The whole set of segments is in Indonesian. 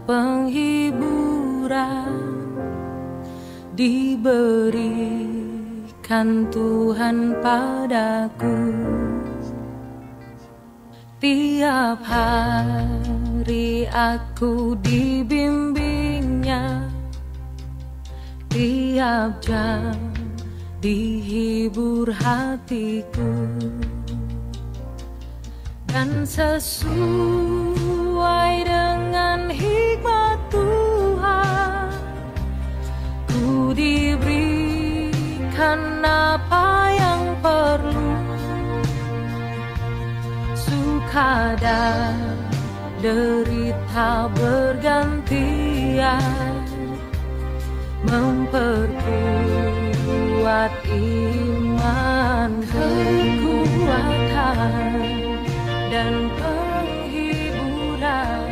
penghiburan diberikan Tuhan padaku. Tiap hari aku dibimbingnya, tiap jam dihibur hatiku. Dan sesuai dengan hikmat Tuhan, ku diberikan apa yang perlu. Suka dan derita bergantian, memperkuat iman, kekuatan dan penghiburan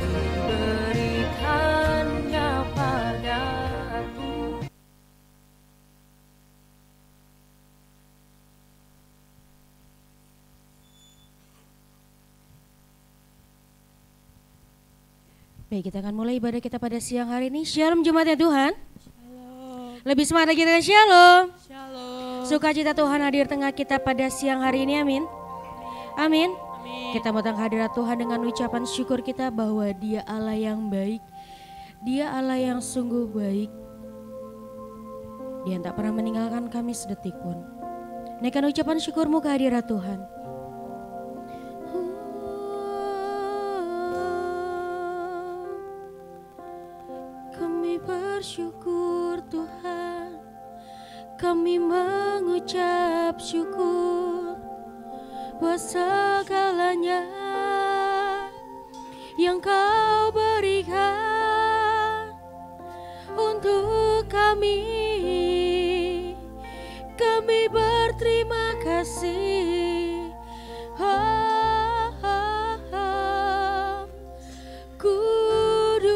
diberikannya padaku. Baik, kita akan mulai ibadah kita pada siang hari ini. Shalom jemaat ya Tuhan. Shalom. Lebih semangat lagi dengan shalom. Shalom. Sukacita Tuhan hadir tengah kita pada siang hari ini, amin. Amin. Kita datang hadirat Tuhan dengan ucapan syukur kita bahwa Dia Allah yang baik, Dia Allah yang sungguh baik. Dia tak pernah meninggalkan kami sedetik pun. Naikkan ucapan syukurmu ke hadirat Tuhan. Kami bersyukur Tuhan, kami mengucap syukur buat segalanya yang Kau berikan untuk kami. Kami berterima kasih. Kudus,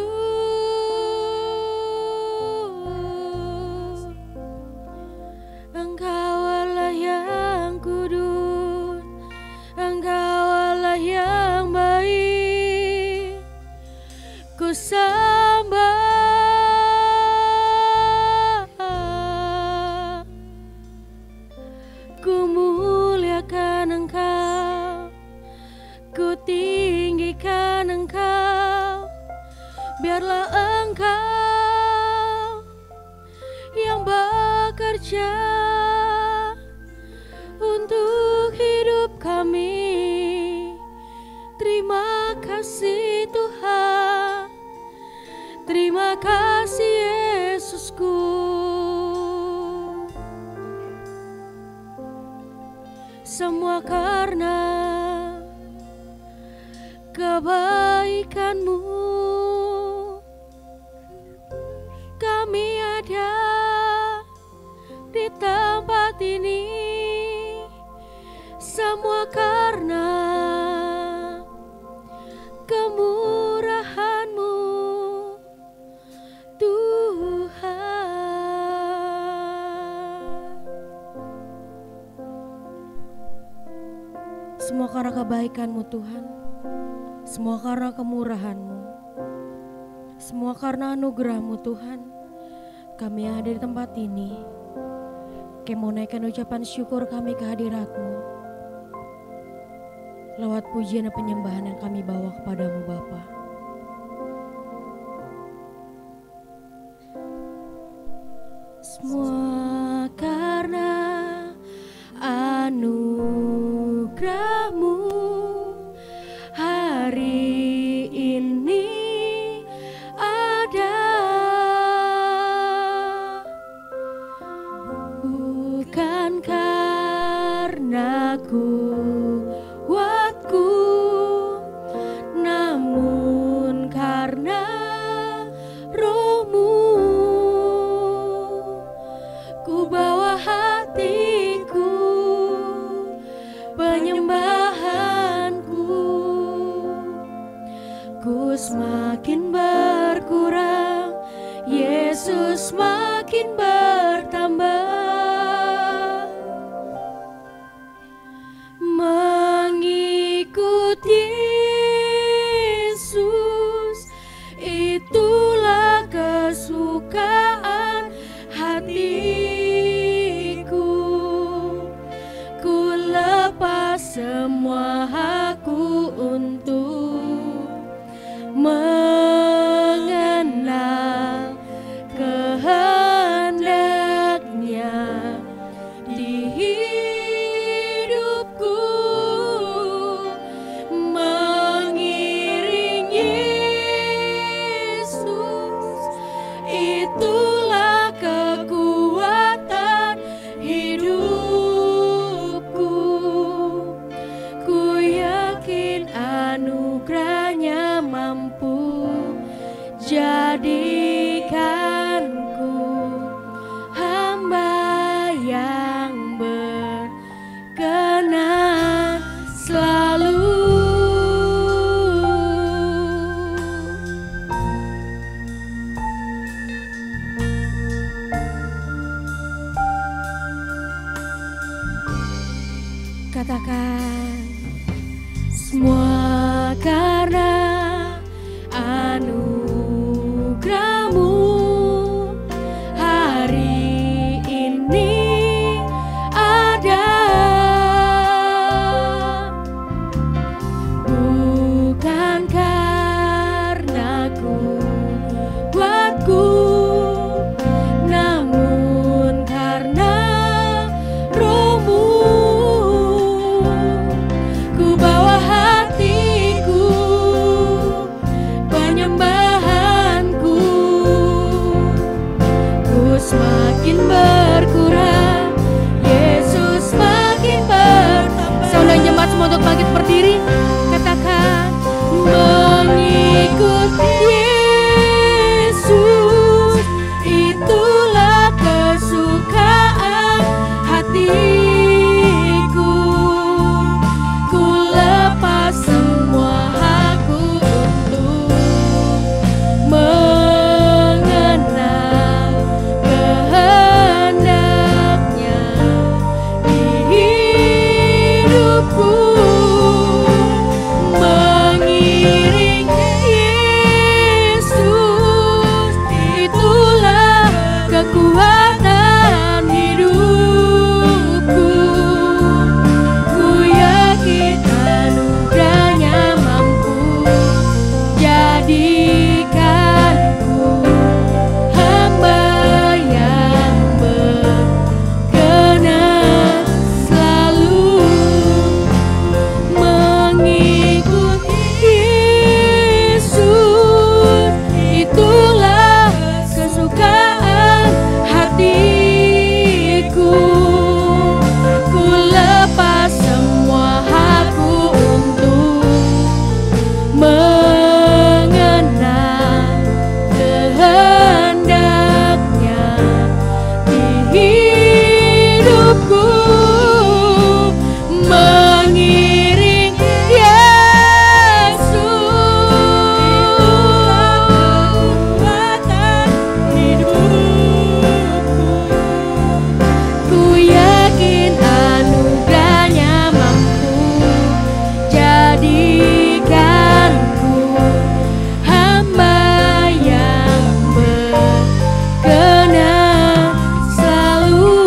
Engkau Allah yang kudus, Engkau Allah yang baik. Ku sembah, ku muliakan Engkau, ku tinggikan Engkau. Biarlah Engkau yang bekerja untuk hidup kami. Terima kasih Tuhan, terima kasih Yesusku. Semua karena kebaikan-Mu kami ada di tempat ini. Semua karena kemurahan-Mu Tuhan. Semua karena kebaikan-Mu Tuhan, semua karena kemurahan-Mu, semua karena anugerah-Mu Tuhan. Kami yang ada di tempat ini, kami mau naikkan ucapan syukur kami ke hadirat-Mu lewat pujian dan penyembahan yang kami bawa kepadamu Bapa. Semua karena anugerah-Mu hari ini ada, bukan karena kuatku, namun karena Roh-Mu. Ku bawa hatiku, penyembahanku, ku semakin berkurang, Yesus makin bertambah. Mengikut Yesus jadikanku hamba yang berkenan selalu. Katakan, semua karena anugerah-Mu hari ini ada, bukan karena kuatku, namun karena Roh-Mu. Ku bawa hatiku, penyembahanku, ku semakin berkurang, Yesus semakin bertambah. Saudara jemaat semua untuk bangkit berdiri, katakan, mengikut Yesus itulah kesukaan hatiku. Ku lepas semua hakku untuk mengenal kehendaknya di hidupku, mengiring Yesus itulah kekuatan hidupku. Ku yakin anugerahnya mampu jadikanku hamba yang berkenan selalu, mengikut Yesus itulah kesukaan hatiku. Ku lepas semua hakku untuk mengenal kehendaknya di hidupku, mengiring Yesus itulah kekuatan hidupku. Ku yakin anugerahnya mampu jadikanku hamba yang berkenan selalu,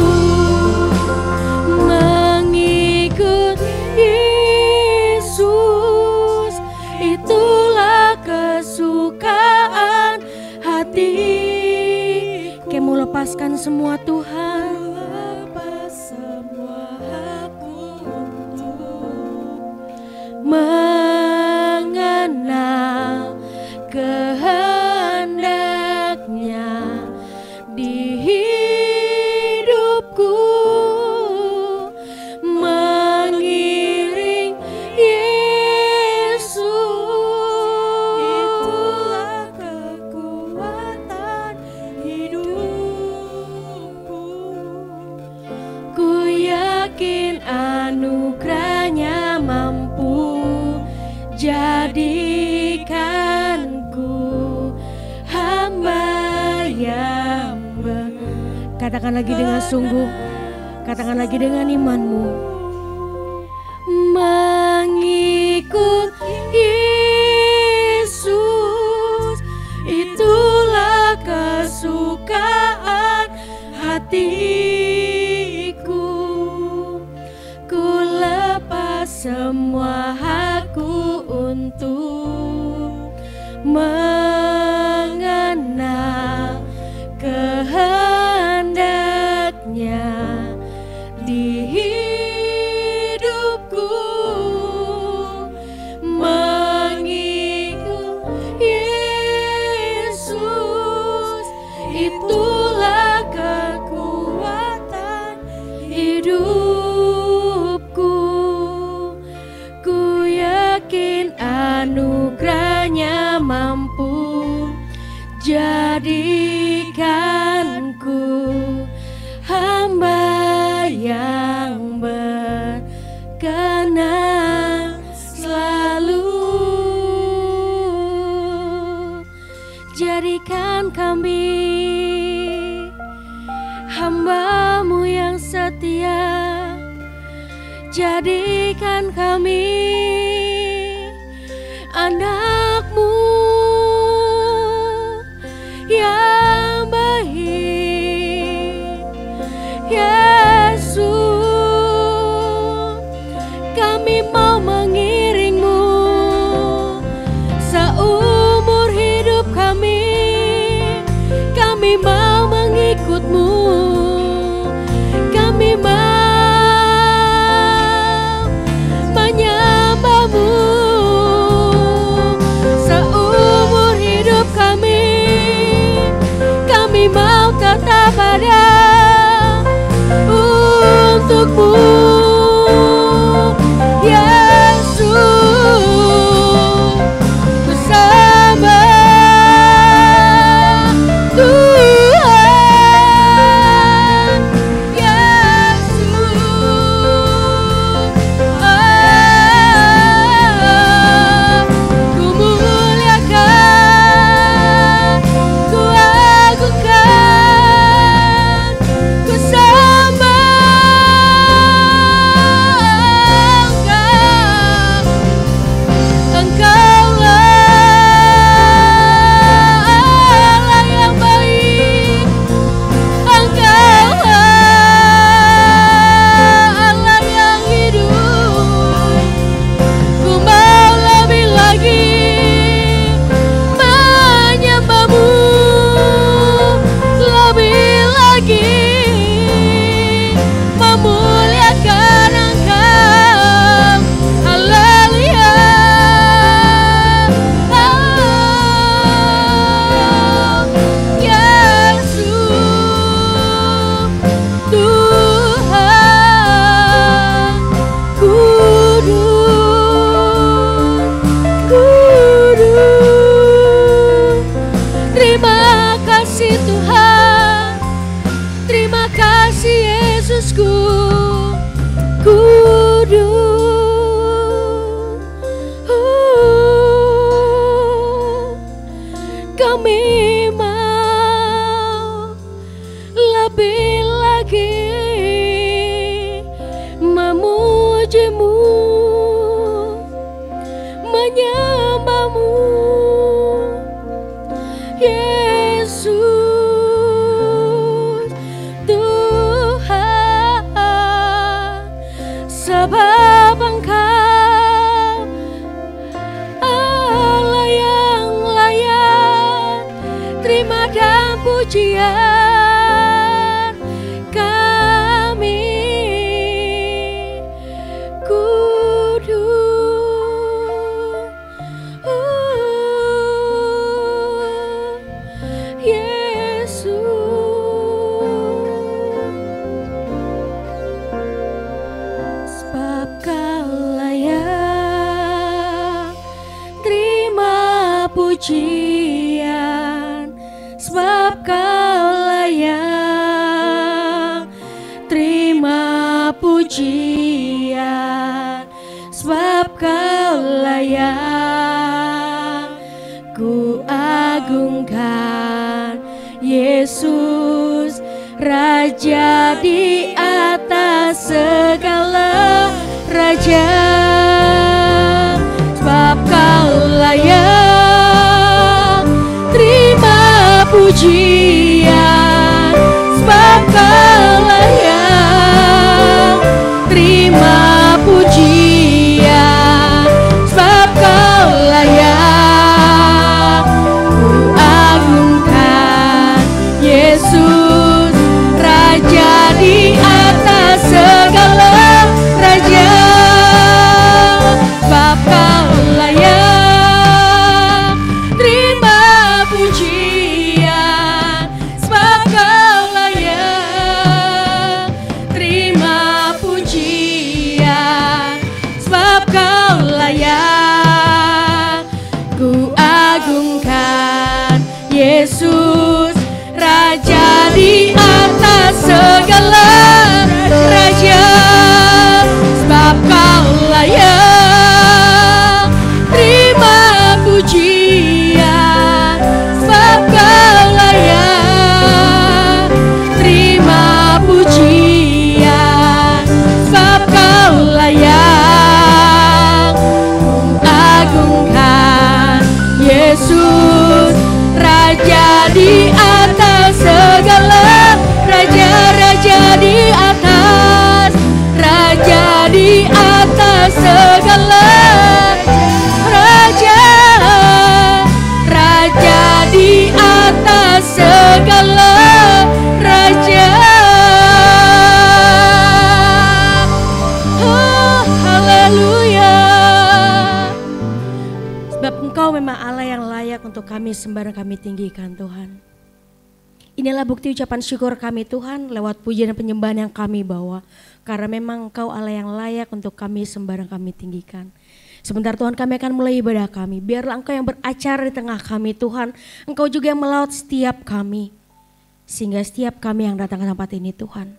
mengikut Yesus itulah kesukaan hati. Kamu lepaskan semua Tuhan, lepas semua hakku untuk mengenal kehendaknya di hidupku, mengiring Yesus itulah kekuatan hidupku. Ku yakin anugerahnya mampu jadikanku hamba yang katakan lagi dengan sungguh, katakan lagi dengan imanmu, mengikut Yesus itulah kesukaan hatiku. Ku lepas semua hakku untuk mengenal kehendaknya di hidupku, mengikut Yesus itulah kekuatan hidupku. Ku yakin anugerahnya mampu Jadikanku hamba yang berkenan selalu. Jadikan kami hamba-Mu yang setia. Jadikan kami anak-Mu yang baik. Yesus, kami mau mengiring-Mu seumur hidup kami. Kami mau mengikut-Mu. Kami mau menyembah-Mu seumur hidup kami. Kami mau tetap ada untuk-Mu, Yesus. Ku sembah Tuhan, Yesus. Ku muliakan, ku agungkan, ku pujian kami kudus, Yesus. Sebab Kau layak terima pujian, sebab Kau layak terima pujian, sebab Kau layak ku agungkan, Yesus Raja di atas segala raja. Sebab Kau layak terima pujian, sebab Kau layak terima pujian, sebab Kau layak ku agungkan, Yesus Raja di atas segala raja. Sebab Kau layak terima pujian, Yesus, Raja di atas segala, Raja-raja di atas, Raja di atas segala, Raja, Raja di atas segala, Raja. Oh, haleluya. Sebab Engkau memang Allah yang layak untuk kami sembah dan kami tinggikan, Tuhan. Inilah bukti ucapan syukur kami, Tuhan, lewat pujian dan penyembahan yang kami bawa. Karena memang Engkau Allah yang layak untuk kami sembah dan kami tinggikan. Sebentar Tuhan, kami akan mulai ibadah kami. Biarlah Engkau yang beracara di tengah kami, Tuhan. Engkau juga yang melaut setiap kami. Sehingga setiap kami yang datang ke tempat ini, Tuhan,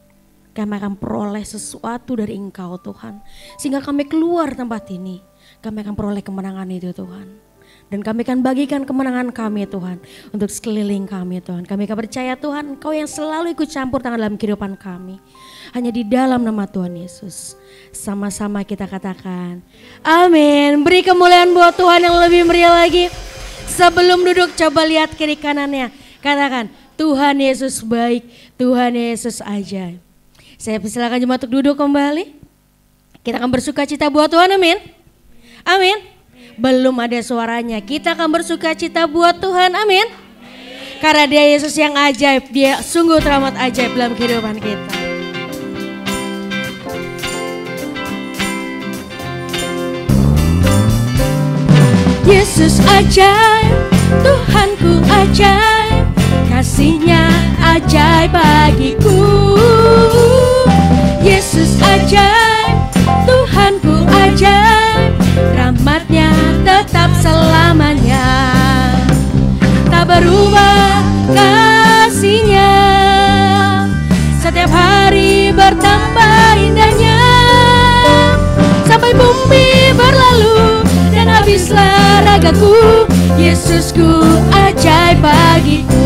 kami akan peroleh sesuatu dari Engkau, Tuhan. Sehingga kami keluar tempat ini, kami akan peroleh kemenangan itu, Tuhan. Dan kami akan bagikan kemenangan kami, Tuhan, untuk sekeliling kami, Tuhan. Kami akan percaya, Tuhan, Engkau yang selalu ikut campur tangan dalam kehidupan kami. Hanya di dalam nama Tuhan Yesus. Sama-sama kita katakan, amin. Beri kemuliaan buat Tuhan yang lebih meriah lagi. Sebelum duduk, coba lihat kiri kanannya. Katakan, Tuhan Yesus baik, Tuhan Yesus ajaib. Saya persilakan jemaat untuk duduk kembali. Kita akan bersuka cita buat Tuhan, amin. Amin. Belum ada suaranya, kita akan bersuka cita buat Tuhan, amin. Karena Dia Yesus yang ajaib, Dia sungguh teramat ajaib dalam kehidupan kita. Yesus ajaib, Tuhanku ajaib, kasih-Nya ajaib bagiku. Yesus ajaib, Tuhanku ajaib, rahmat-Nya tetap selamanya. Tak berubah kasih-Nya, setiap hari bertambah indahnya. Sampai bumi berlalu dan habislah ragaku, Yesusku ajaib bagiku.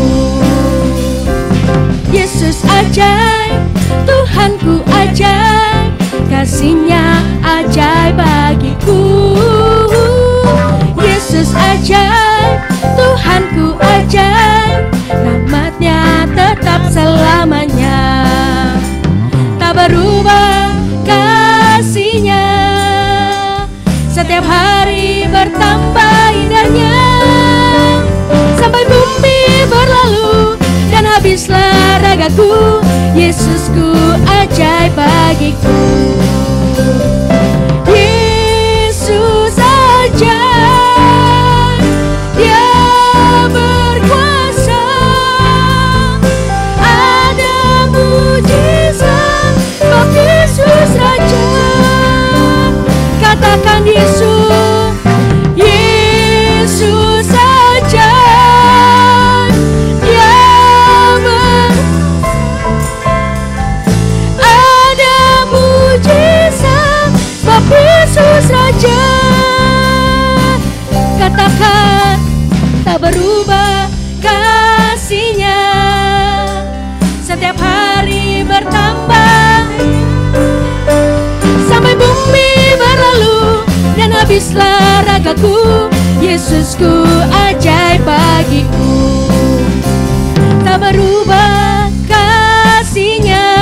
Yesus ajaib, Tuhanku ajaib, kasih-Nya ajaib bagiku. Yesus ajaib, Tuhanku ajaib, rahmat-Nya tetap selamanya. Tak berubah kasih-Nya, setiap hari bertambah indahnya. Sampai bumi berlalu dan habislah ragaku, Yesusku ajaib bagiku. Yesus ajaib, Dia berkuasa, ada mujizat, sebab Yesus Raja. Katakan Yesus, Yesus ajaib, Dia ada mujizat, sebab Yesus Raja. Katakan, tak berubah kasih-Nya, setiap hari bertambah. Sampai bumi berlalu dan habislah ragaku, Yesusku ajaib bagiku. Tak berubah kasih-Nya,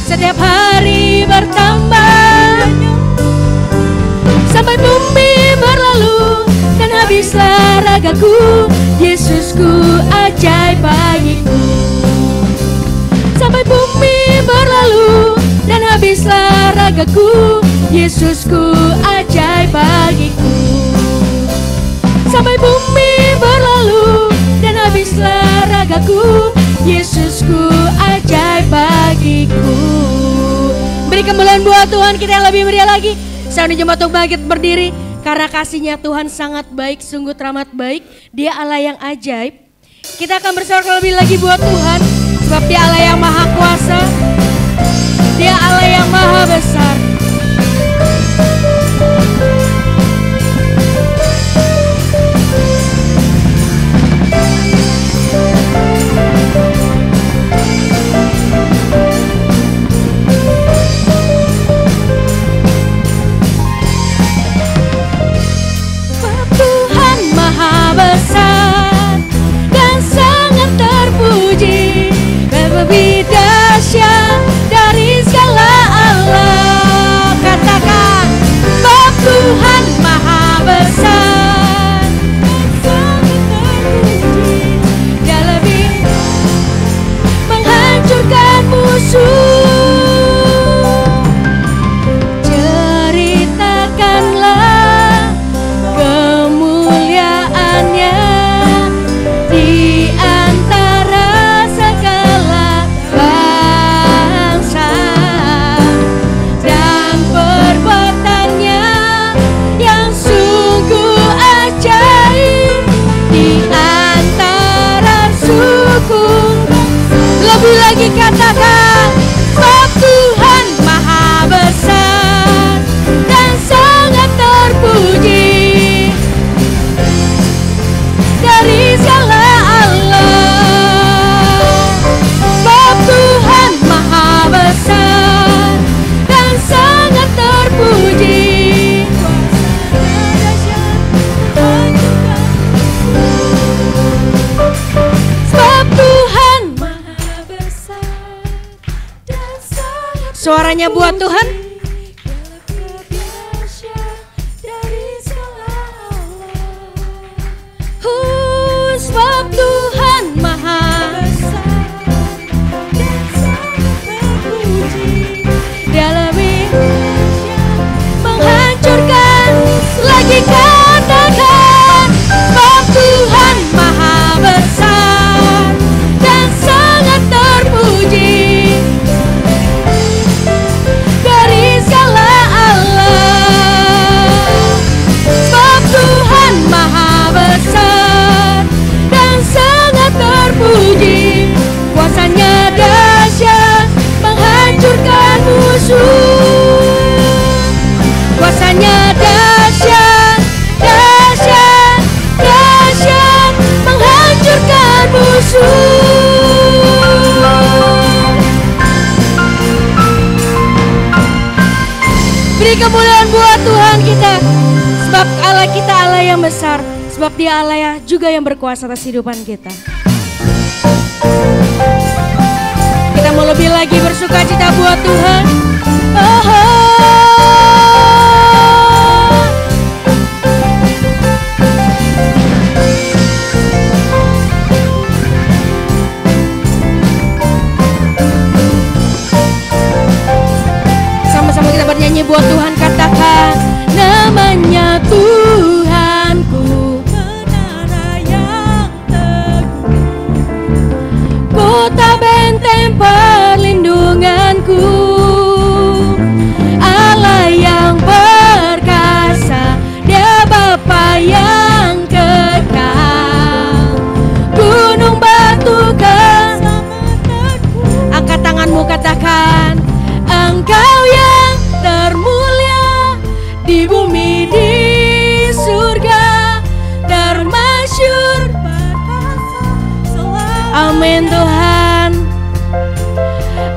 setiap hari bertambah. Sampai bumi berlalu dan habislah ragaku, Yesusku ajaib bagiku. Sampai bumi berlalu dan habislah ragaku, Yesusku ajaib bagiku. Sampai bumi berlalu dan habislah ragaku, Yesusku ajaib bagiku. Beri kemuliaan buat Tuhan kita yang lebih meriah lagi. Saya jemaat untuk bangkit berdiri. Karena kasih-Nya Tuhan sangat baik, sungguh teramat baik. Dia Allah yang ajaib. Kita akan bersorak lebih lagi buat Tuhan. Sebab Dia Allah yang maha kuasa, Dia Allah yang maha besar. Tuhan maha suaranya buat Tuhan. Sebab Tuhan maha besar dan sangat terpuji, dalam menghancurkan lagi katakan. Sebab Tuhan maha besar dan sangat terpuji dari segala Allah. Sebab Tuhan maha besar dan sangat terpuji, kuasanya dahsyat menghancurkan musuh. Kuasanya dahsyat, dahsyat, dahsyat menghancurkan musuh. Beri kemuliaan buat Tuhan kita, sebab Allah kita Allah yang besar, sebab Dia Allah juga yang berkuasa atas kehidupan kita. Kita mau lebih lagi bersuka cita buat Tuhan. Oh, oh. Sama-sama kita bernyanyi buat Tuhan, katakan namanya Tuhanku, menara yang teguh, kota benteng perlindunganku, Allah yang perkasa, Dia Bapa yang kekal, gunung batu keselamatanku. Angkat tanganmu, katakan Engkau yang termulia di bumi, di surga, termasyur perkasa selalu. Amin Tuhan.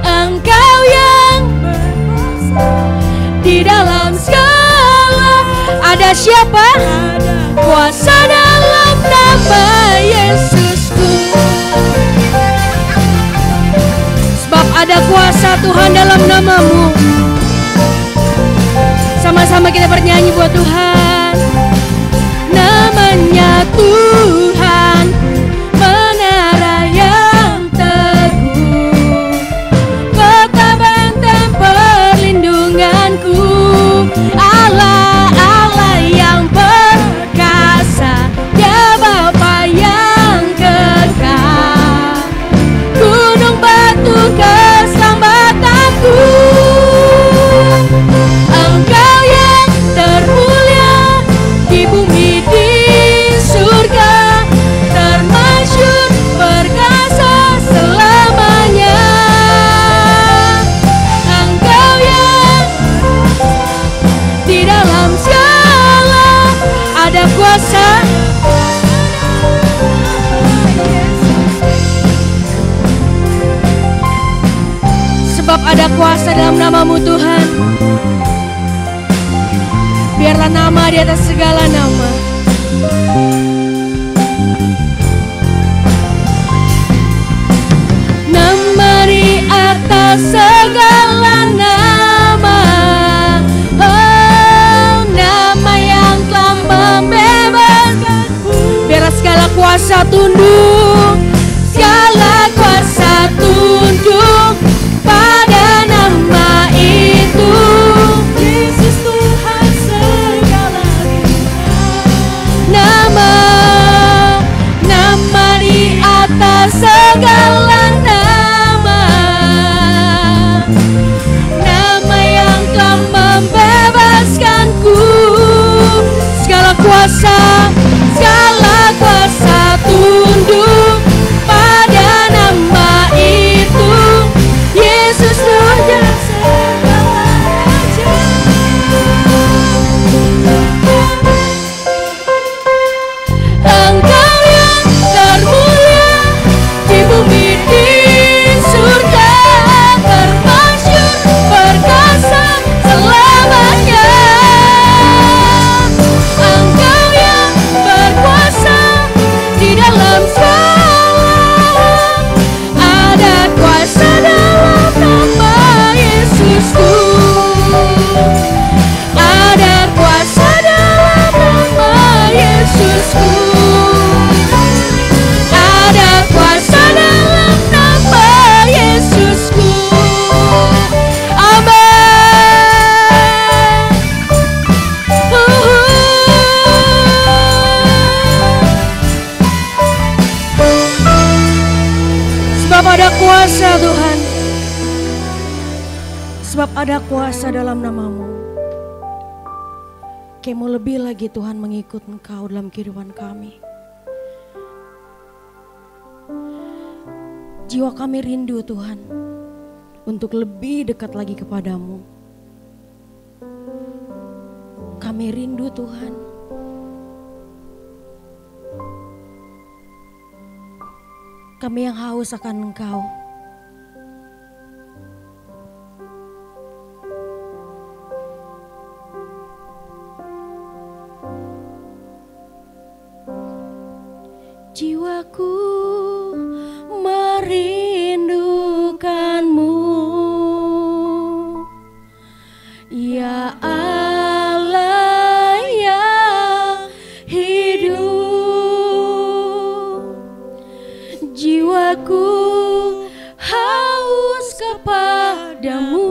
Engkau yang berkuasa di dalam segala. Ada siapa? Ada kuasa dalam nama Yesusku. Sebab ada kuasa Tuhan dalam namamu. Sama-sama kita bernyanyi buat Tuhan. Namanya Tuhan, menara yang teguh, kota benteng perlindunganku, Allah, Allah yang perkasa, Dia Bapa yang kekal, gunung batu keselamatanku. Engkau yang termulia di bumi, di surga, termasyur perkasa selamanya. Engkau yang di dalam segala, ada kuasa. Sebab ada kuasa dalam namamu Tuhan. Biarlah nama di atas segala nama. Nama di atas segala nama. Oh, nama yang telah membebaskan. Biarlah segala kuasa tunduk, segala kuasa tunduk pada nama itu. Yesus Tuhan segala nama, nama di atas segala nama, nama yang telah membebaskanku. Segala kuasa tunduk pada ada kuasa Tuhan. Sebab ada kuasa dalam namamu. Kemo lebih lagi Tuhan mengikut Engkau dalam kehidupan kami. Jiwa kami rindu Tuhan untuk lebih dekat lagi kepadamu. Kami rindu Tuhan. Kami yang haus akan Engkau. Jiwaku merindukanmu, ya Allah yang hidup. Jiwaku haus kepadamu,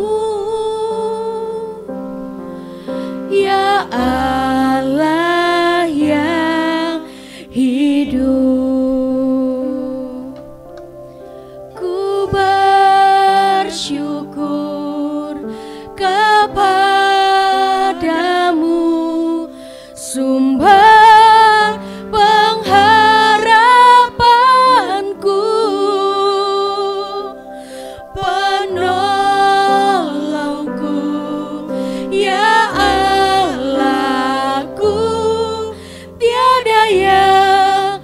ya Allah yang hidup. Ku bersyukur kepadamu, sumber pengharapanku, penolongku, ya Allahku, tiada yang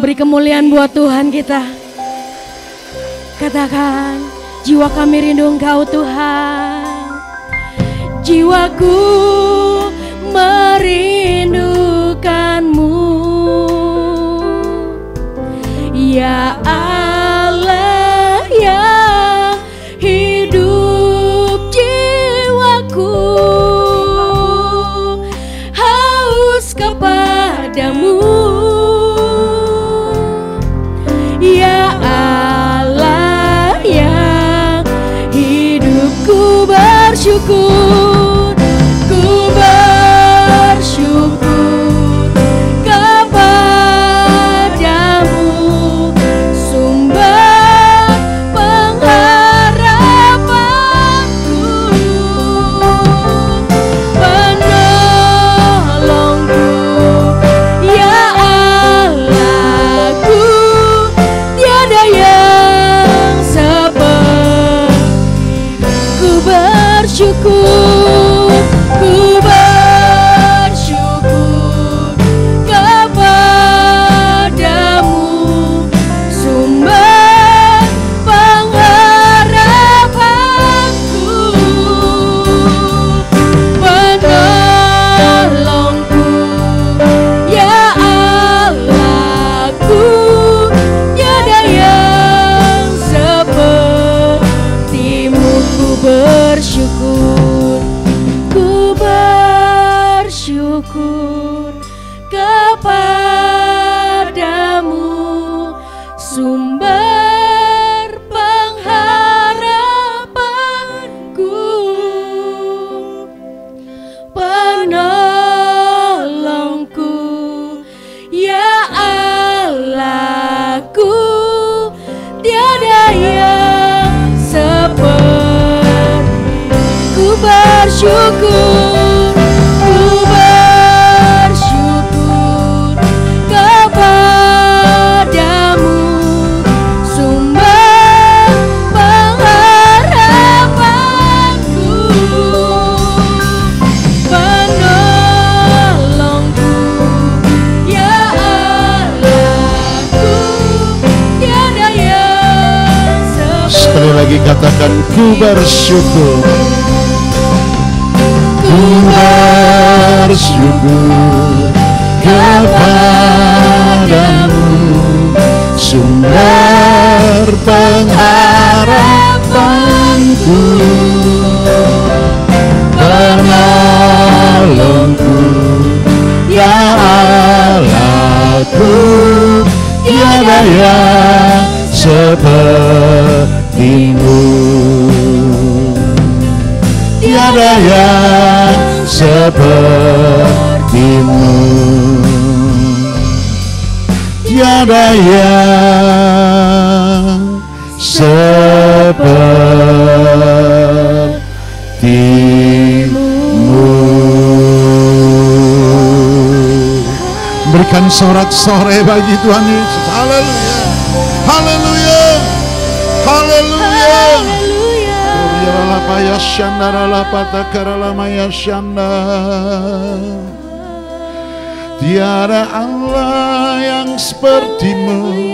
beri kemuliaan buat Tuhan kita. Katakan, jiwa kami rindu Engkau Tuhan. Jiwaku merindukanmu, ya Allah yang hidup. Jiwaku haus kepadamu, ya Allah yang hidup. Ku bersyukur, ku bersyukur kepadamu, sumber pengharapanku, penolongku, ya Allahku, tiada yang seperti. Ku bersyukur, ku bersyukur kepadamu, sumber pengharapanku, penolongku, ya Allahku, tiada yang sepertimu. Ku bersyukur, ku bersyukur kepadamu, sumber pengharapanku, penolongku, ya Allahku, tiada yang seperti. Ku bersyukur, ku bersyukur kepadamu, sumber pengharapanku, penolongku, ya Allahku, tiada yang seperti. Sekali lagi katakan, ku bersyukur. Ku bersyukur kepadamu, sumber pengharapanku, penolongku, ya Allahku, tiada yang sepertimu, tiada yang sepertimu, tiada yang sepertimu. Berikan sorak-sorai bagi Tuhan Yesus. Haleluya. Haleluya. Haleluya. Tiada Allah yang sepertimu,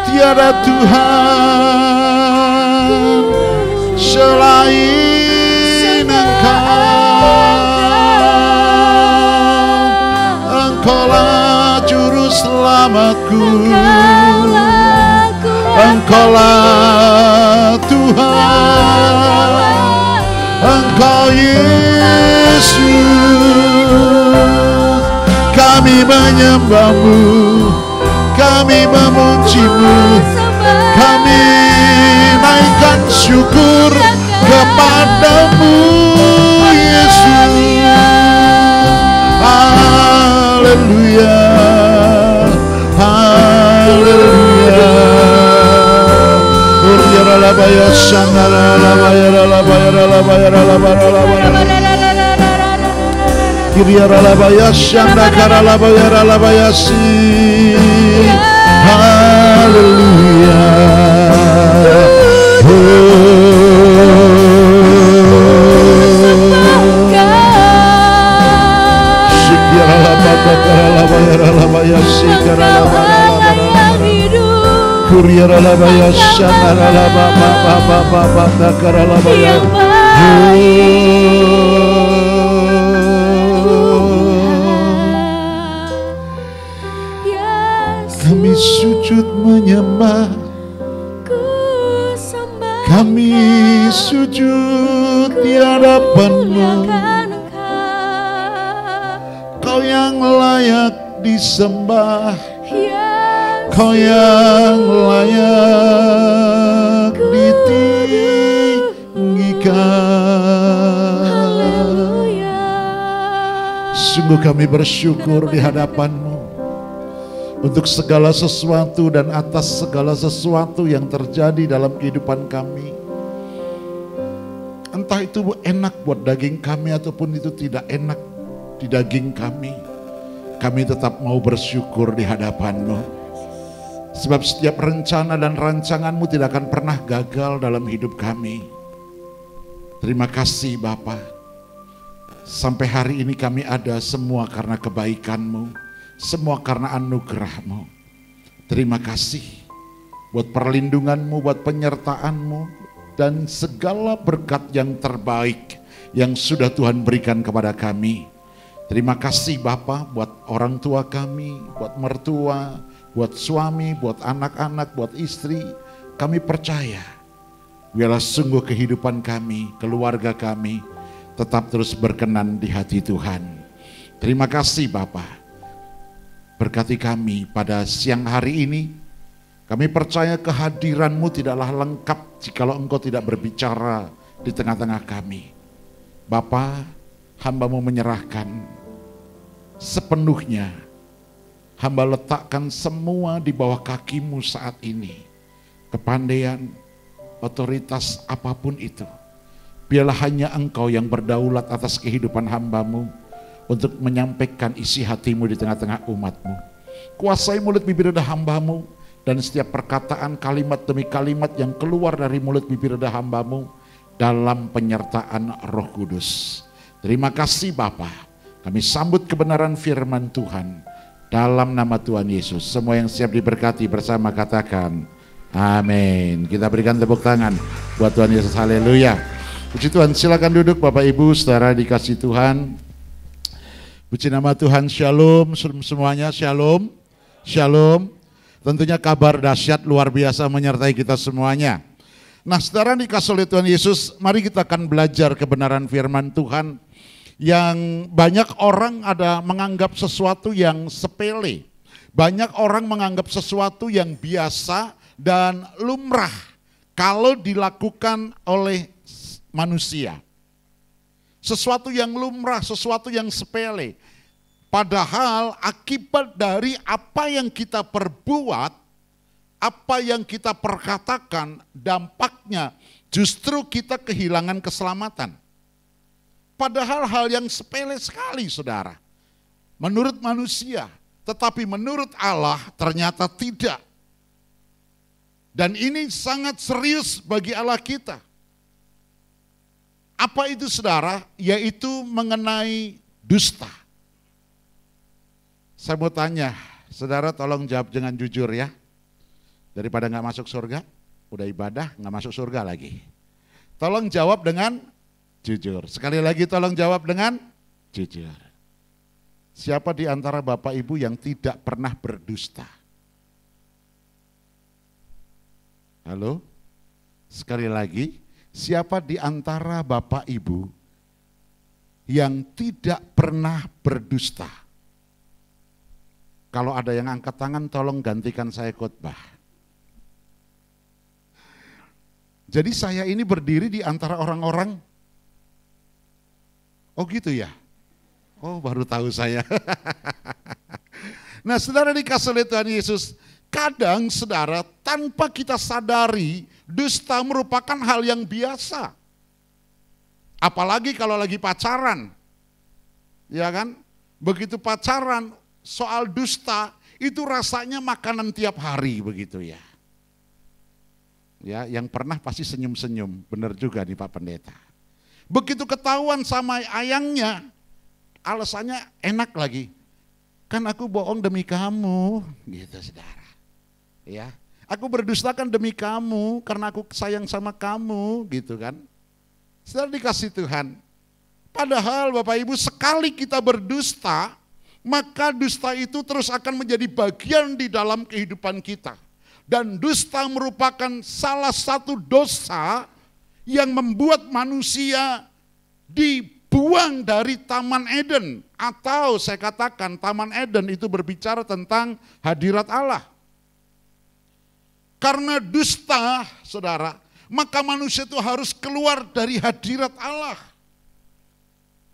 tiada Tuhan selain Engkau. Engkaulah juru selamatku, Engkaulah Tuhan, Engkau Yesus. Kami menyembah-Mu, kami memuji-Mu, kami naikkan syukur kepadamu Yesus. Haleluya, haleluya. Haleluya. Kami sujud menyembah, kami sujud di hadapan-Mu. Kau yang layak disembah, Kau yang layak ditinggikan. Sungguh kami bersyukur di hadapan-Mu untuk segala sesuatu dan atas segala sesuatu yang terjadi dalam kehidupan kami. Entah itu enak buat daging kami ataupun itu tidak enak di daging kami. Kami tetap mau bersyukur di hadapan-Mu. Sebab setiap rencana dan rancangan-Mu tidak akan pernah gagal dalam hidup kami. Terima kasih Bapa. Sampai hari ini kami ada semua karena kebaikan-Mu, semua karena anugerah-Mu. Terima kasih buat perlindungan-Mu, buat penyertaan-Mu, dan segala berkat yang terbaik yang sudah Tuhan berikan kepada kami. Terima kasih Bapa buat orang tua kami, buat mertua, buat suami, buat anak-anak, buat istri. Kami percaya biarlah sungguh kehidupan kami, keluarga kami tetap terus berkenan di hati Tuhan. Terima kasih Bapa. Berkati kami pada siang hari ini. Kami percaya kehadiran-Mu tidaklah lengkap jikalau Engkau tidak berbicara di tengah-tengah kami. Bapa, hamba-Mu menyerahkan sepenuhnya. Hamba letakkan semua di bawah kaki-Mu saat ini. Kepandaian, otoritas apapun itu. Biarlah hanya Engkau yang berdaulat atas kehidupan hamba-Mu untuk menyampaikan isi hati-Mu di tengah-tengah umat-Mu. Kuasai mulut bibir lidah hamba-Mu dan setiap perkataan kalimat demi kalimat yang keluar dari mulut bibir lidah hamba-Mu dalam penyertaan Roh Kudus. Terima kasih Bapa. Kami sambut kebenaran firman Tuhan dalam nama Tuhan Yesus. Semua yang siap diberkati bersama katakan amin. Kita berikan tepuk tangan buat Tuhan Yesus. Haleluya. Puji Tuhan. Silakan duduk Bapak Ibu saudara dikasih Tuhan. Puji nama Tuhan. Shalom semuanya. Shalom. Shalom. Tentunya kabar dahsyat luar biasa menyertai kita semuanya. Nah saudara dikasih oleh Tuhan Yesus, mari kita akan belajar kebenaran firman Tuhan. Yang banyak orang ada menganggap sesuatu yang sepele. Banyak orang menganggap sesuatu yang biasa dan lumrah kalau dilakukan oleh manusia. Sesuatu yang lumrah, sesuatu yang sepele. Padahal akibat dari apa yang kita perbuat apa yang kita perkatakan, dampaknya justru kita kehilangan keselamatan. Padahal hal yang sepele sekali, saudara. Menurut manusia, tetapi menurut Allah ternyata tidak. Dan ini sangat serius bagi Allah kita. Apa itu, saudara? Yaitu mengenai dusta. Saya mau tanya, saudara tolong jawab dengan jujur ya. Daripada nggak masuk surga, udah ibadah nggak masuk surga lagi. Tolong jawab dengan jujur. Sekali lagi tolong jawab dengan jujur. Siapa di antara Bapak Ibu yang tidak pernah berdusta? Halo? Sekali lagi, siapa di antara Bapak Ibu yang tidak pernah berdusta? Kalau ada yang angkat tangan, tolong gantikan saya khotbah. Jadi saya ini berdiri di antara orang-orang. Oh gitu ya? Oh baru tahu saya. Nah saudara dikasih oleh Tuhan Yesus, kadang saudara tanpa kita sadari, dusta merupakan hal yang biasa. Apalagi kalau lagi pacaran. Ya kan? Begitu pacaran, soal dusta itu rasanya makanan tiap hari begitu ya. Ya, yang pernah pasti senyum-senyum, benar juga nih Pak Pendeta. Begitu ketahuan sama ayangnya, alasannya enak lagi. Kan aku bohong demi kamu, gitu saudara. Ya, aku berdustakan demi kamu karena aku sayang sama kamu, gitu kan. Saudara dikasih Tuhan. Padahal Bapak Ibu sekali kita berdusta, maka dusta itu terus akan menjadi bagian di dalam kehidupan kita. Dan dusta merupakan salah satu dosa yang membuat manusia dibuang dari Taman Eden. Atau saya katakan Taman Eden itu berbicara tentang hadirat Allah. Karena dusta, saudara, maka manusia itu harus keluar dari hadirat Allah.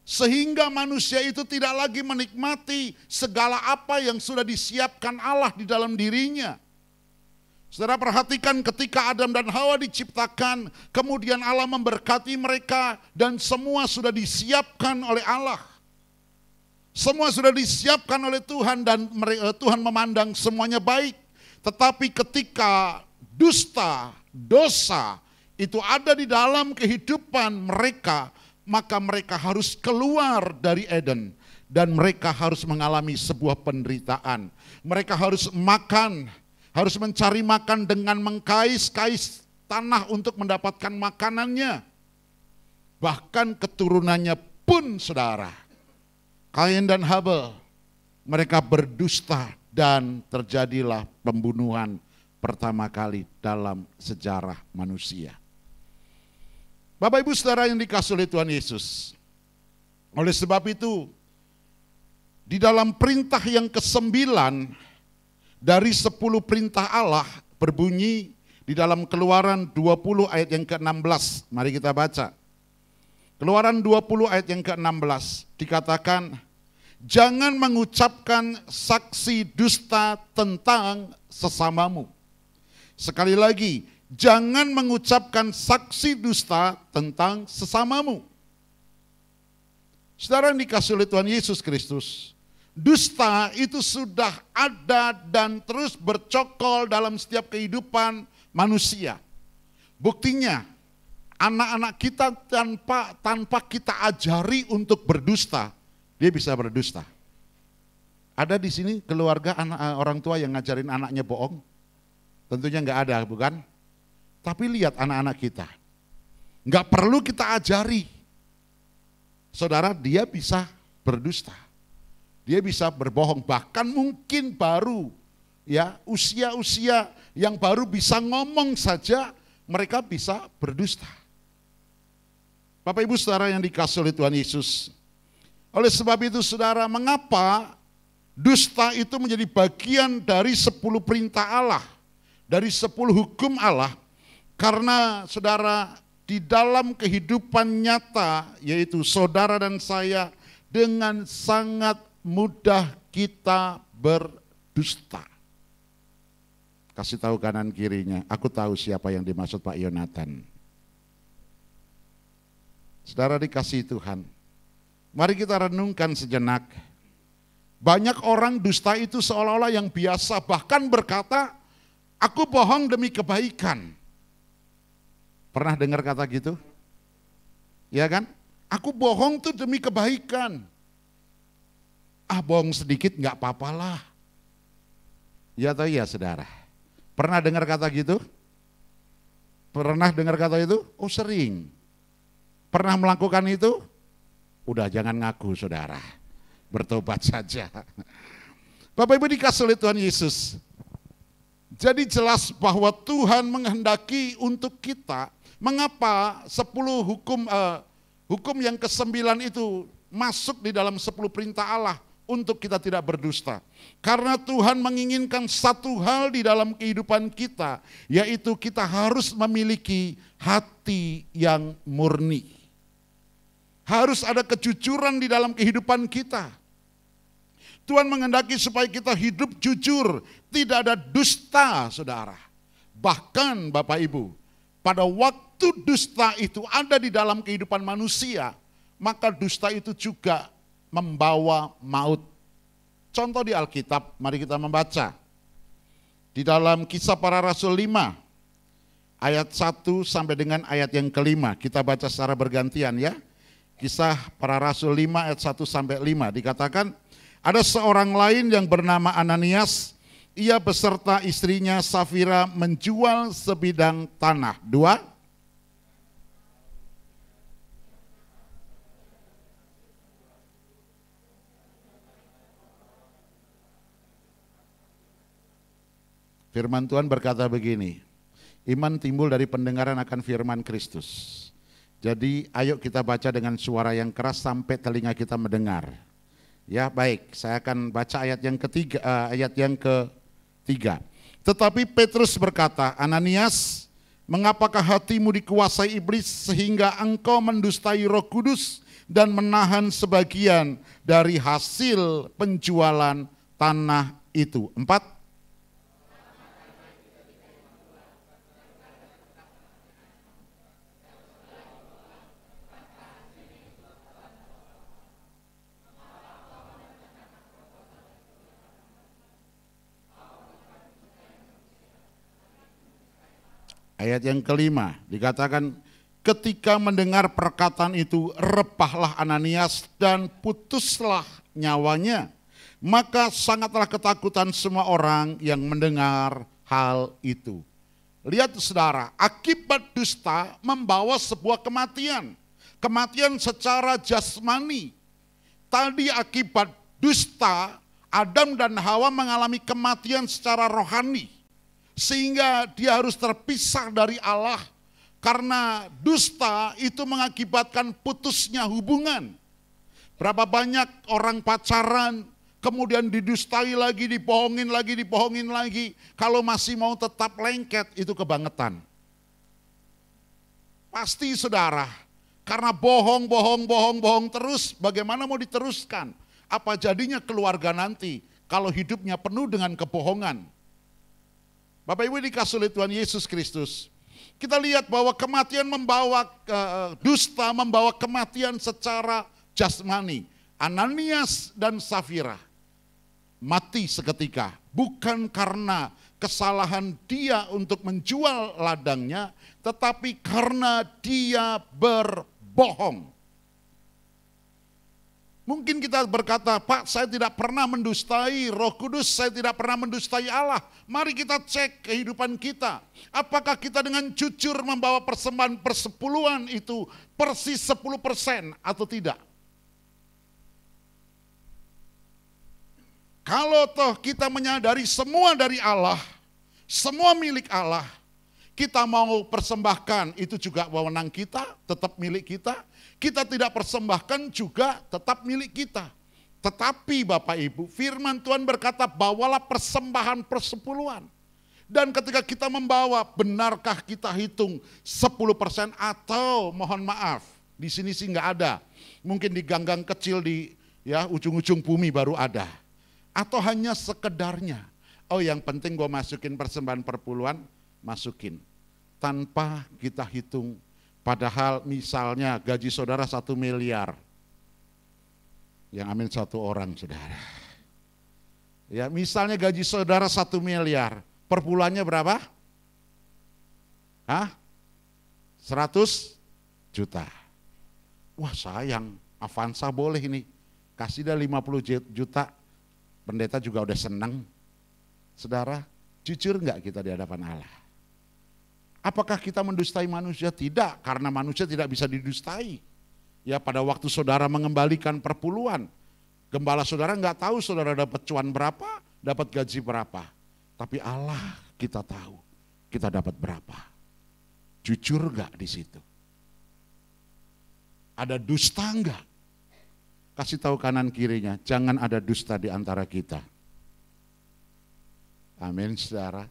Sehingga manusia itu tidak lagi menikmati segala apa yang sudah disiapkan Allah di dalam dirinya. Saudara perhatikan ketika Adam dan Hawa diciptakan, kemudian Allah memberkati mereka dan semua sudah disiapkan oleh Allah. Semua sudah disiapkan oleh Tuhan dan Tuhan memandang semuanya baik. Tetapi ketika dusta, dosa itu ada di dalam kehidupan mereka, maka mereka harus keluar dari Eden dan mereka harus mengalami sebuah penderitaan. Mereka harus makan, harus mencari makan dengan mengkais-kais tanah untuk mendapatkan makanannya. Bahkan keturunannya pun saudara, Kain dan Habel, mereka berdusta dan terjadilah pembunuhan pertama kali dalam sejarah manusia. Bapak Ibu saudara yang dikasihi oleh Tuhan Yesus. Oleh sebab itu, di dalam perintah yang ke-9 dari 10 perintah Allah berbunyi di dalam Keluaran 20 ayat yang ke-16. Mari kita baca. Keluaran 20 ayat yang ke-16 dikatakan, jangan mengucapkan saksi dusta tentang sesamamu. Sekali lagi, jangan mengucapkan saksi dusta tentang sesamamu. Saudara yang dikasihi oleh Tuhan Yesus Kristus, dusta itu sudah ada dan terus bercokol dalam setiap kehidupan manusia. Buktinya, anak-anak kita tanpa kita ajari untuk berdusta, dia bisa berdusta. Ada di sini keluarga orang tua yang ngajarin anaknya bohong? Tentunya enggak ada, bukan? Tapi lihat anak-anak kita. Enggak perlu kita ajari. Saudara, dia bisa berdusta. Dia bisa berbohong, bahkan mungkin baru ya usia-usia yang baru bisa ngomong saja mereka bisa berdusta. Bapak Ibu saudara yang dikasihi oleh Tuhan Yesus. Oleh sebab itu saudara, mengapa dusta itu menjadi bagian dari 10 perintah Allah, dari 10 hukum Allah? Karena saudara, di dalam kehidupan nyata, yaitu saudara dan saya, dengan sangat mudah kita berdusta. Kasih tahu kanan kirinya, aku tahu siapa yang dimaksud Pak Yonatan. Saudara dikasihi Tuhan, mari kita renungkan sejenak. Banyak orang dusta itu seolah-olah yang biasa, bahkan berkata, aku bohong demi kebaikan. Pernah dengar kata gitu? Ya kan? Aku bohong tuh demi kebaikan. Ah, bohong sedikit nggak apa-apalah. Ya atau iya saudara? Pernah dengar kata gitu? Pernah dengar kata itu? Oh sering. Pernah melakukan itu? Udah jangan ngaku saudara. Bertobat saja. Bapak Ibu dikasih oleh Tuhan Yesus. Jadi jelas bahwa Tuhan menghendaki untuk kita. Mengapa 10 hukum yang ke-9 itu masuk di dalam 10 perintah Allah untuk kita tidak berdusta. Karena Tuhan menginginkan satu hal di dalam kehidupan kita, yaitu kita harus memiliki hati yang murni. Harus ada kejujuran di dalam kehidupan kita. Tuhan menghendaki supaya kita hidup jujur, tidak ada dusta, saudara. Bahkan Bapak Ibu, pada waktu dusta itu ada di dalam kehidupan manusia, maka dusta itu juga membawa maut. Contoh di Alkitab, mari kita membaca. Di dalam Kisah Para Rasul 5, ayat 1 sampai dengan ayat yang ke-5. Kita baca secara bergantian ya. Kisah Para Rasul 5 ayat 1 sampai 5 dikatakan, ada seorang lain yang bernama Ananias, ia beserta istrinya Safira menjual sebidang tanah. 2. Firman Tuhan berkata begini, iman timbul dari pendengaran akan firman Kristus. Jadi ayo kita baca dengan suara yang keras sampai telinga kita mendengar. Ya baik, saya akan baca ayat yang ketiga. Tetapi Petrus berkata, Ananias, mengapakah hatimu dikuasai iblis sehingga engkau mendustai Roh Kudus dan menahan sebagian dari hasil penjualan tanah itu? 4. Ayat yang ke-5 dikatakan, ketika mendengar perkataan itu repahlah Ananias dan putuslah nyawanya. Maka sangatlah ketakutan semua orang yang mendengar hal itu. Lihat saudara, akibat dusta membawa sebuah kematian. Kematian secara jasmani. Tadi akibat dusta, Adam dan Hawa mengalami kematian secara rohani. Sehingga dia harus terpisah dari Allah. Karena dusta itu mengakibatkan putusnya hubungan. Berapa banyak orang pacaran, kemudian didustai lagi, dibohongin lagi. Kalau masih mau tetap lengket, itu kebangetan. Pasti saudara, karena bohong terus, bagaimana mau diteruskan? Apa jadinya keluarga nanti kalau hidupnya penuh dengan kebohongan? Bapak Ibu dikasih oleh Tuhan Yesus Kristus. Kita lihat bahwa kematian membawa dusta, membawa kematian secara jasmani. Ananias dan Safira mati seketika. Bukan karena kesalahan dia untuk menjual ladangnya, tetapi karena dia berbohong. Mungkin kita berkata, Pak, saya tidak pernah mendustai Roh Kudus, saya tidak pernah mendustai Allah. Mari kita cek kehidupan kita. Apakah kita dengan jujur membawa persembahan persepuluhan itu persis 10% atau tidak? Kalau toh kita menyadari semua dari Allah, semua milik Allah, kita mau persembahkan itu juga wewenang kita, tetap milik kita. Kita tidak persembahkan juga tetap milik kita. Tetapi Bapak Ibu, firman Tuhan berkata, bawalah persembahan persepuluhan. Dan ketika kita membawa, benarkah kita hitung 10% atau mohon maaf, di sini sih nggak ada. Mungkin di ganggang kecil di ujung-ujung bumi baru ada. Atau hanya sekedarnya. Oh yang penting gue masukin persembahan perpuluhan, masukin. Tanpa kita hitung, padahal misalnya gaji saudara 1 miliar. Yang amin 1 orang saudara. Ya misalnya gaji saudara 1 miliar, perpuluhannya berapa? 100 juta. Wah sayang, Avanza boleh ini. Kasih dah 50 juta, pendeta juga udah senang. Saudara, jujur enggak kita di hadapan Allah? Apakah kita mendustai manusia? Tidak, karena manusia tidak bisa didustai. Ya pada waktu saudara mengembalikan perpuluhan, gembala saudara enggak tahu saudara dapat cuan berapa, dapat gaji berapa. Tapi Allah kita tahu, kita dapat berapa. Jujur enggak di situ? Ada dusta enggak? Kasih tahu kanan kirinya, jangan ada dusta di antara kita. Amin saudara.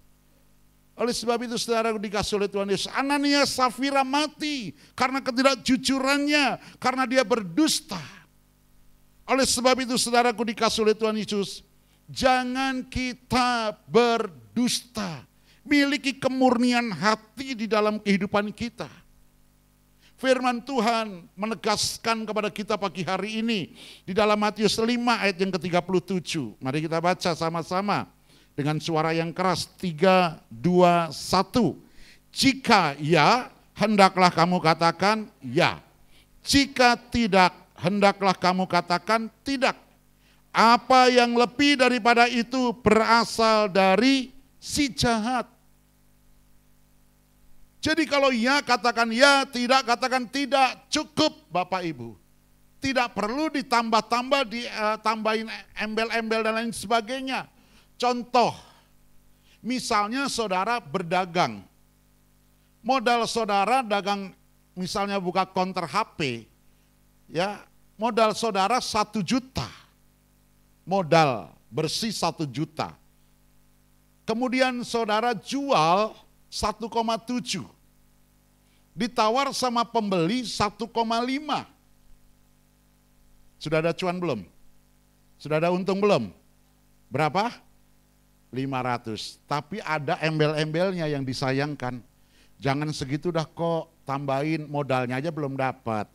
Oleh sebab itu saudara dikasih oleh Tuhan Yesus, Ananias Safira mati karena ketidakjujurannya, karena dia berdusta. Oleh sebab itu saudaraku dikasih oleh Tuhan Yesus, jangan kita berdusta. Miliki kemurnian hati di dalam kehidupan kita. Firman Tuhan menegaskan kepada kita pagi hari ini di dalam Matius 5 ayat yang ke-37. Mari kita baca sama-sama dengan suara yang keras. 3, 2, 1. Jika ya, hendaklah kamu katakan ya. Jika tidak, hendaklah kamu katakan tidak. Apa yang lebih daripada itu berasal dari si jahat. Jadi kalau ya katakan ya, tidak katakan tidak, cukup Bapak Ibu. Tidak perlu ditambah-tambah, ditambahin embel-embel dan lain sebagainya. Contoh, misalnya saudara berdagang. Modal saudara dagang, misalnya buka konter HP, ya modal saudara 1 juta. Modal bersih 1 juta. Kemudian saudara jual 1,7. Ditawar sama pembeli 1,5. Sudah ada cuan belum? Sudah ada untung belum? Berapa? 500. Tapi ada embel-embelnya yang disayangkan. Jangan segitu dah kok, tambahin modalnya aja belum dapat.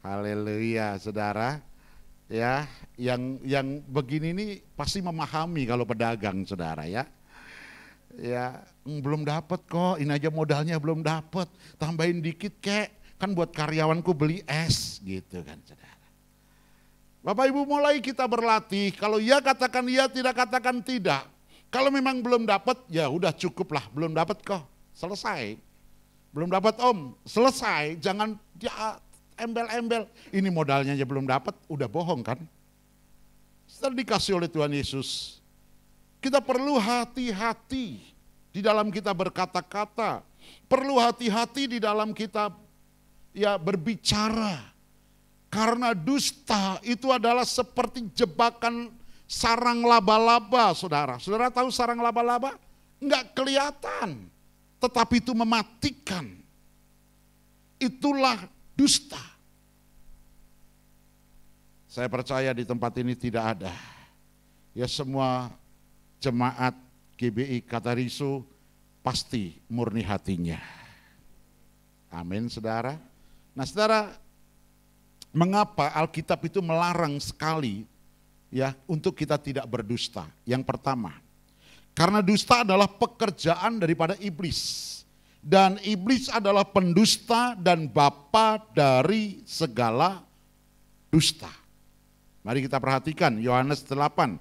Haleluya, saudara. Ya, yang begini nih pasti memahami kalau pedagang, saudara ya. Ya, belum dapat kok, ini aja modalnya belum dapat, tambahin dikit kek, kan buat karyawanku beli es gitu kan saudara. Bapak Ibu mulai kita berlatih, kalau ya katakan ya, tidak katakan tidak. Kalau memang belum dapat, ya udah cukup lah, belum dapat kok, selesai. Belum dapat om, selesai, jangan ya, embel-embel, ini modalnya aja belum dapat, udah bohong kan. Setelah dikasih oleh Tuhan Yesus, kita perlu hati-hati di dalam kita berkata-kata, perlu hati-hati di dalam kita ya berbicara. Karena dusta itu adalah seperti jebakan sarang laba-laba, saudara. Saudara tahu sarang laba-laba? Enggak kelihatan, tetapi itu mematikan. Itulah dusta. Saya percaya di tempat ini tidak ada. Ya semua jemaat GBI Katarisu pasti murni hatinya. Amin saudara. Nah saudara, mengapa Alkitab itu melarang sekali ya untuk kita tidak berdusta? Yang pertama, karena dusta adalah pekerjaan daripada iblis. Dan iblis adalah pendusta dan bapa dari segala dusta. Mari kita perhatikan Yohanes 8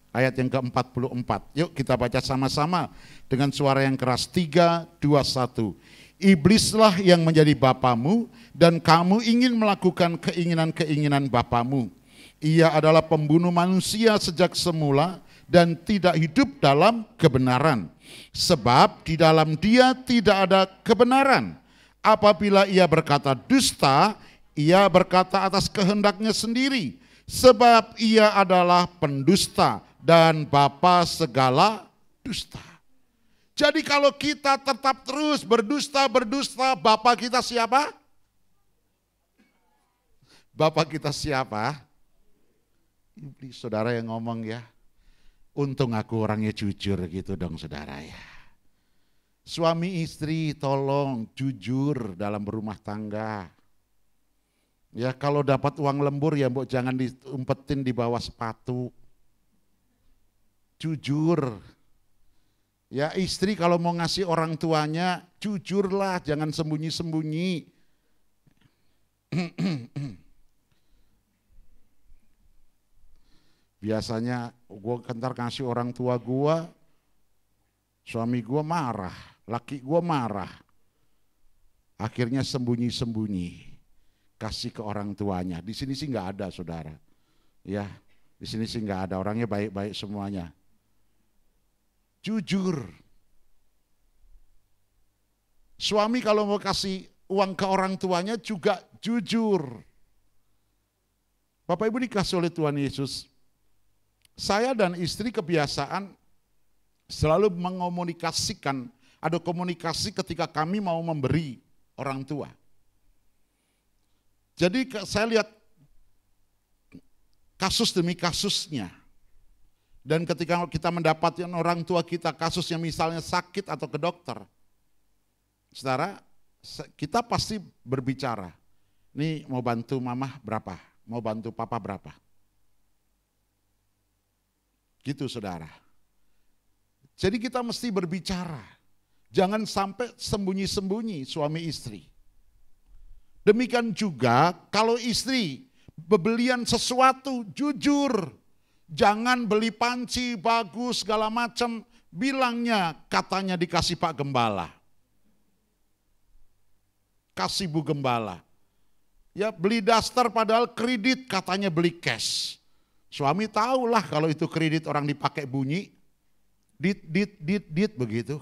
ayat yang ke-44. Yuk kita baca sama-sama dengan suara yang keras. 3, 2, 1. Iblislah yang menjadi bapamu dan kamu ingin melakukan keinginan-keinginan bapamu. Ia adalah pembunuh manusia sejak semula dan tidak hidup dalam kebenaran. Sebab di dalam dia tidak ada kebenaran. Apabila ia berkata dusta, ia berkata atas kehendaknya sendiri. Sebab ia adalah pendusta dan bapa segala dusta. Jadi kalau kita tetap terus berdusta, bapa kita siapa? Bapa kita siapa? Iblis, saudara yang ngomong ya. Untung aku orangnya jujur gitu dong saudara ya. Suami istri tolong jujur dalam berumah tangga. Ya kalau dapat uang lembur ya mbok jangan diumpetin di bawah sepatu. Jujur. Ya istri kalau mau ngasih orang tuanya jujurlah, jangan sembunyi-sembunyi. Biasanya gue kentar kasih orang tua gue, suami gue marah, laki gue marah. Akhirnya sembunyi-sembunyi. Kasih ke orang tuanya. Di sini sih nggak ada saudara. Ya, di sini sih nggak ada, orangnya baik-baik semuanya. Jujur. Suami kalau mau kasih uang ke orang tuanya juga jujur. Bapak Ibu dikasih oleh Tuhan Yesus. Saya dan istri kebiasaan selalu mengomunikasikan, ada komunikasi ketika kami mau memberi orang tua. Jadi saya lihat kasus demi kasusnya. Dan ketika kita mendapatkan orang tua kita kasusnya misalnya sakit atau ke dokter. Saudara, kita pasti berbicara. Nih mau bantu mama berapa? Mau bantu papa berapa? Gitu saudara. Jadi kita mesti berbicara. Jangan sampai sembunyi-sembunyi suami istri. Demikian juga kalau istri bebelian sesuatu jujur. Jangan beli panci bagus segala macam. Bilangnya katanya dikasih Pak Gembala. Kasih Bu Gembala. Ya beli daster padahal kredit katanya beli cash. Suami tahulah kalau itu kredit orang dipakai bunyi. Dit begitu.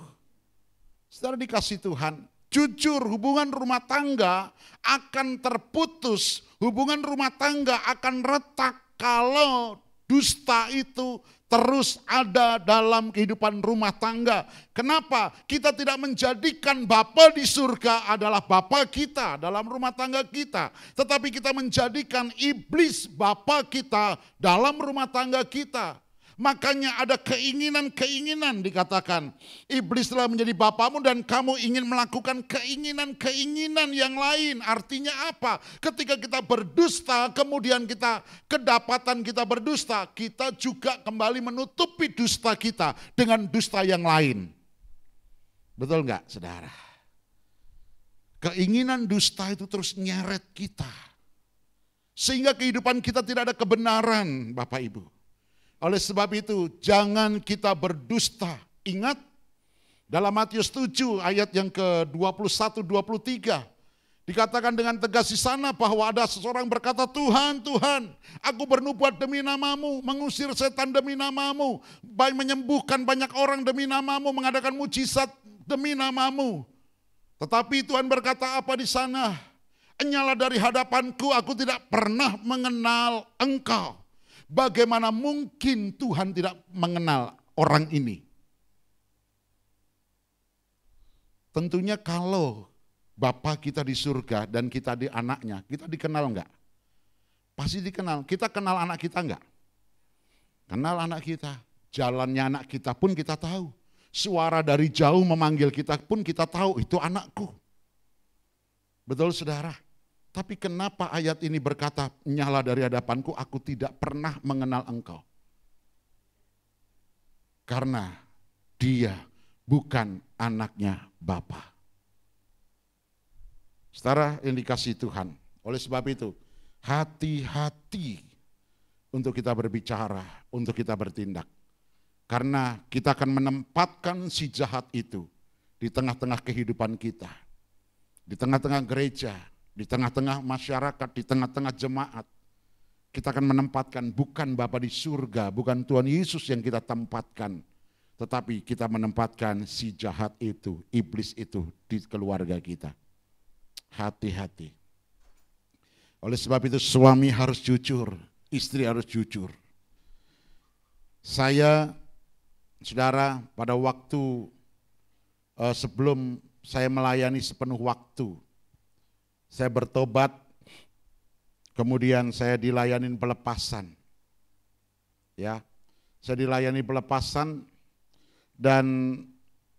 Saudara dikasih Tuhan. Jujur hubungan rumah tangga akan terputus, hubungan rumah tangga akan retak kalau dusta itu terus ada dalam kehidupan rumah tangga. Kenapa? Kita tidak menjadikan Bapa di surga adalah Bapa kita dalam rumah tangga kita. Tetapi kita menjadikan iblis Bapa kita dalam rumah tangga kita. Makanya ada keinginan-keinginan dikatakan. Iblis telah menjadi bapamu dan kamu ingin melakukan keinginan-keinginan yang lain. Artinya apa? Ketika kita berdusta, kemudian kita kedapatan kita berdusta, kita juga kembali menutupi dusta kita dengan dusta yang lain. Betul enggak saudara? Keinginan dusta itu terus nyeret kita. Sehingga kehidupan kita tidak ada kebenaran Bapak Ibu. Oleh sebab itu jangan kita berdusta. Ingat dalam Matius 7 ayat yang ke-21-23. Dikatakan dengan tegas di sana bahwa ada seseorang berkata, Tuhan, Tuhan, aku bernubuat demi namamu, mengusir setan demi namamu, menyembuhkan banyak orang demi namamu, mengadakan mujizat demi namamu. Tetapi Tuhan berkata apa di sana? Enyalah dari hadapanku, aku tidak pernah mengenal engkau. Bagaimana mungkin Tuhan tidak mengenal orang ini? Tentunya kalau Bapa kita di surga dan kita di anaknya, kita dikenal enggak? Pasti dikenal. Kita kenal anak kita enggak? Kenal anak kita. Jalannya anak kita pun kita tahu. Suara dari jauh memanggil kita pun kita tahu, itu anakku. Betul saudara? Tapi kenapa ayat ini berkata, nyala dari hadapanku, aku tidak pernah mengenal engkau. Karena dia bukan anaknya Bapa. Saudara yang dikasihi Tuhan, oleh sebab itu, hati-hati untuk kita berbicara, untuk kita bertindak. Karena kita akan menempatkan si jahat itu di tengah-tengah kehidupan kita, di tengah-tengah gereja, di tengah-tengah masyarakat, di tengah-tengah jemaat. Kita akan menempatkan bukan Bapa di surga, bukan Tuhan Yesus yang kita tempatkan. Tetapi kita menempatkan si jahat itu, iblis itu di keluarga kita. Hati-hati. Oleh sebab itu suami harus jujur, istri harus jujur. Saya, saudara, pada waktu sebelum saya melayani sepenuh waktu, saya bertobat, kemudian saya dilayanin pelepasan. Ya, saya dilayani pelepasan dan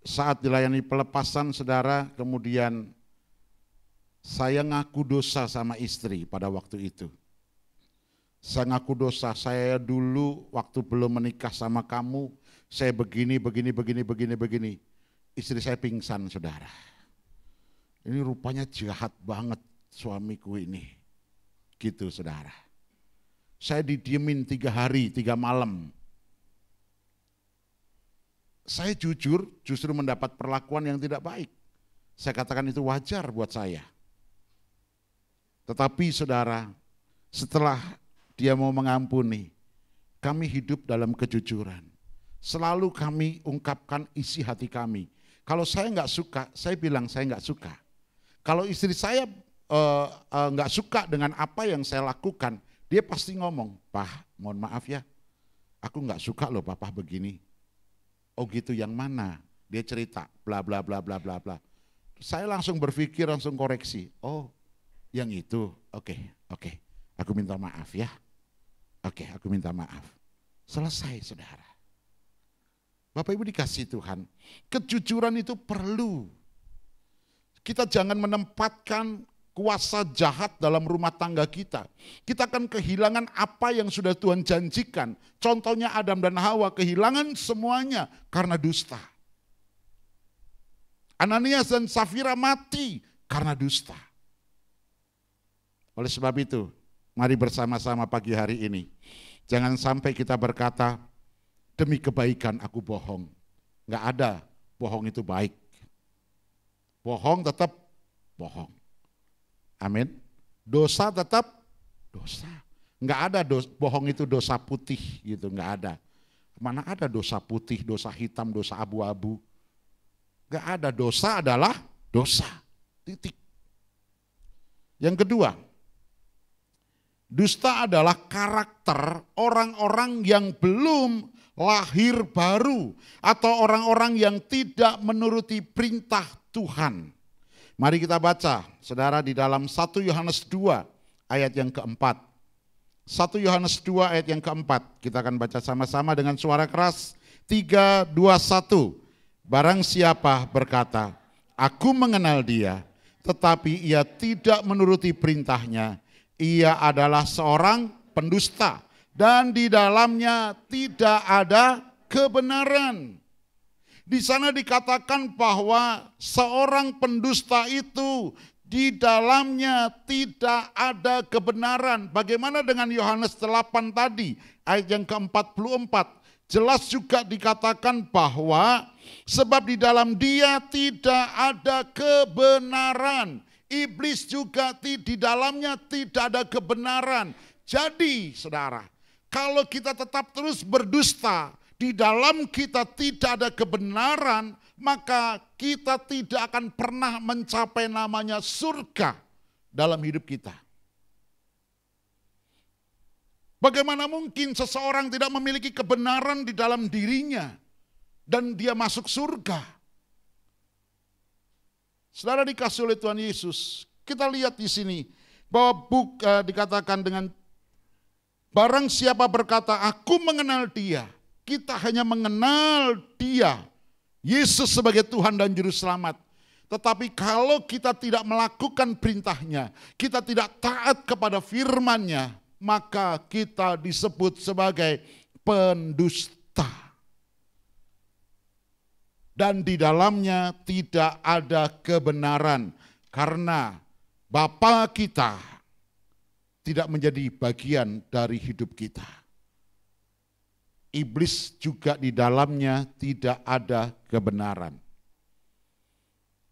saat dilayani pelepasan saudara, kemudian saya ngaku dosa sama istri pada waktu itu. Saya ngaku dosa, saya dulu waktu belum menikah sama kamu, saya begini. Istri saya pingsan saudara. Ini rupanya jahat banget suamiku ini. Gitu saudara. Saya didiemin 3 hari, 3 malam. Saya jujur justru mendapat perlakuan yang tidak baik. Saya katakan itu wajar buat saya. Tetapi saudara, setelah dia mau mengampuni, kami hidup dalam kejujuran. Selalu kami ungkapkan isi hati kami. Kalau saya nggak suka, saya bilang saya nggak suka. Kalau istri saya nggak suka dengan apa yang saya lakukan, dia pasti ngomong, "Pak, mohon maaf ya, aku nggak suka loh papa begini." "Oh gitu, yang mana?" Dia cerita, bla bla bla bla bla bla. Saya langsung berpikir, langsung koreksi. "Oh, yang itu, oke, aku minta maaf ya. Oke, aku minta maaf." Selesai saudara. Bapak Ibu dikasih Tuhan, kejujuran itu perlu. Kita jangan menempatkan kuasa jahat dalam rumah tangga kita. Kita akan kehilangan apa yang sudah Tuhan janjikan. Contohnya Adam dan Hawa kehilangan semuanya karena dusta. Ananias dan Safira mati karena dusta. Oleh sebab itu, mari bersama-sama pagi hari ini. Jangan sampai kita berkata, demi kebaikan aku bohong. Enggak ada, bohong itu baik. Bohong tetap bohong. Amin. Dosa tetap dosa. Enggak ada bohong itu dosa putih gitu, enggak ada. Mana ada dosa putih, dosa hitam, dosa abu-abu. Enggak ada, dosa adalah dosa. Titik. Yang kedua, dusta adalah karakter orang-orang yang belum lahir baru atau orang-orang yang tidak menuruti perintah Tuhan. Mari kita baca, saudara, di dalam 1 Yohanes 2 ayat yang keempat. 1 Yohanes 2 ayat yang keempat. Kita akan baca sama-sama dengan suara keras. 3, 2, 1. Barang siapa berkata, "Aku mengenal dia," tetapi ia tidak menuruti perintahnya, ia adalah seorang pendusta. Dan di dalamnya tidak ada kebenaran. Di sana dikatakan bahwa seorang pendusta itu di dalamnya tidak ada kebenaran. Bagaimana dengan Yohanes 8 tadi, ayat yang ke-44. Jelas juga dikatakan bahwa sebab di dalam dia tidak ada kebenaran. Iblis juga di dalamnya tidak ada kebenaran. Jadi saudara, kalau kita tetap terus berdusta, di dalam kita tidak ada kebenaran, maka kita tidak akan pernah mencapai namanya surga dalam hidup kita. Bagaimana mungkin seseorang tidak memiliki kebenaran di dalam dirinya dan dia masuk surga? Saudara dikasih oleh Tuhan Yesus, kita lihat di sini bahwa dikatakan dengan barang siapa berkata, "Aku mengenal dia," kita hanya mengenal dia, Yesus sebagai Tuhan dan Juru Selamat. Tetapi kalau kita tidak melakukan perintahnya, kita tidak taat kepada firman-Nya, maka kita disebut sebagai pendusta. Dan di dalamnya tidak ada kebenaran, karena Bapa kita tidak menjadi bagian dari hidup kita. Iblis juga di dalamnya tidak ada kebenaran.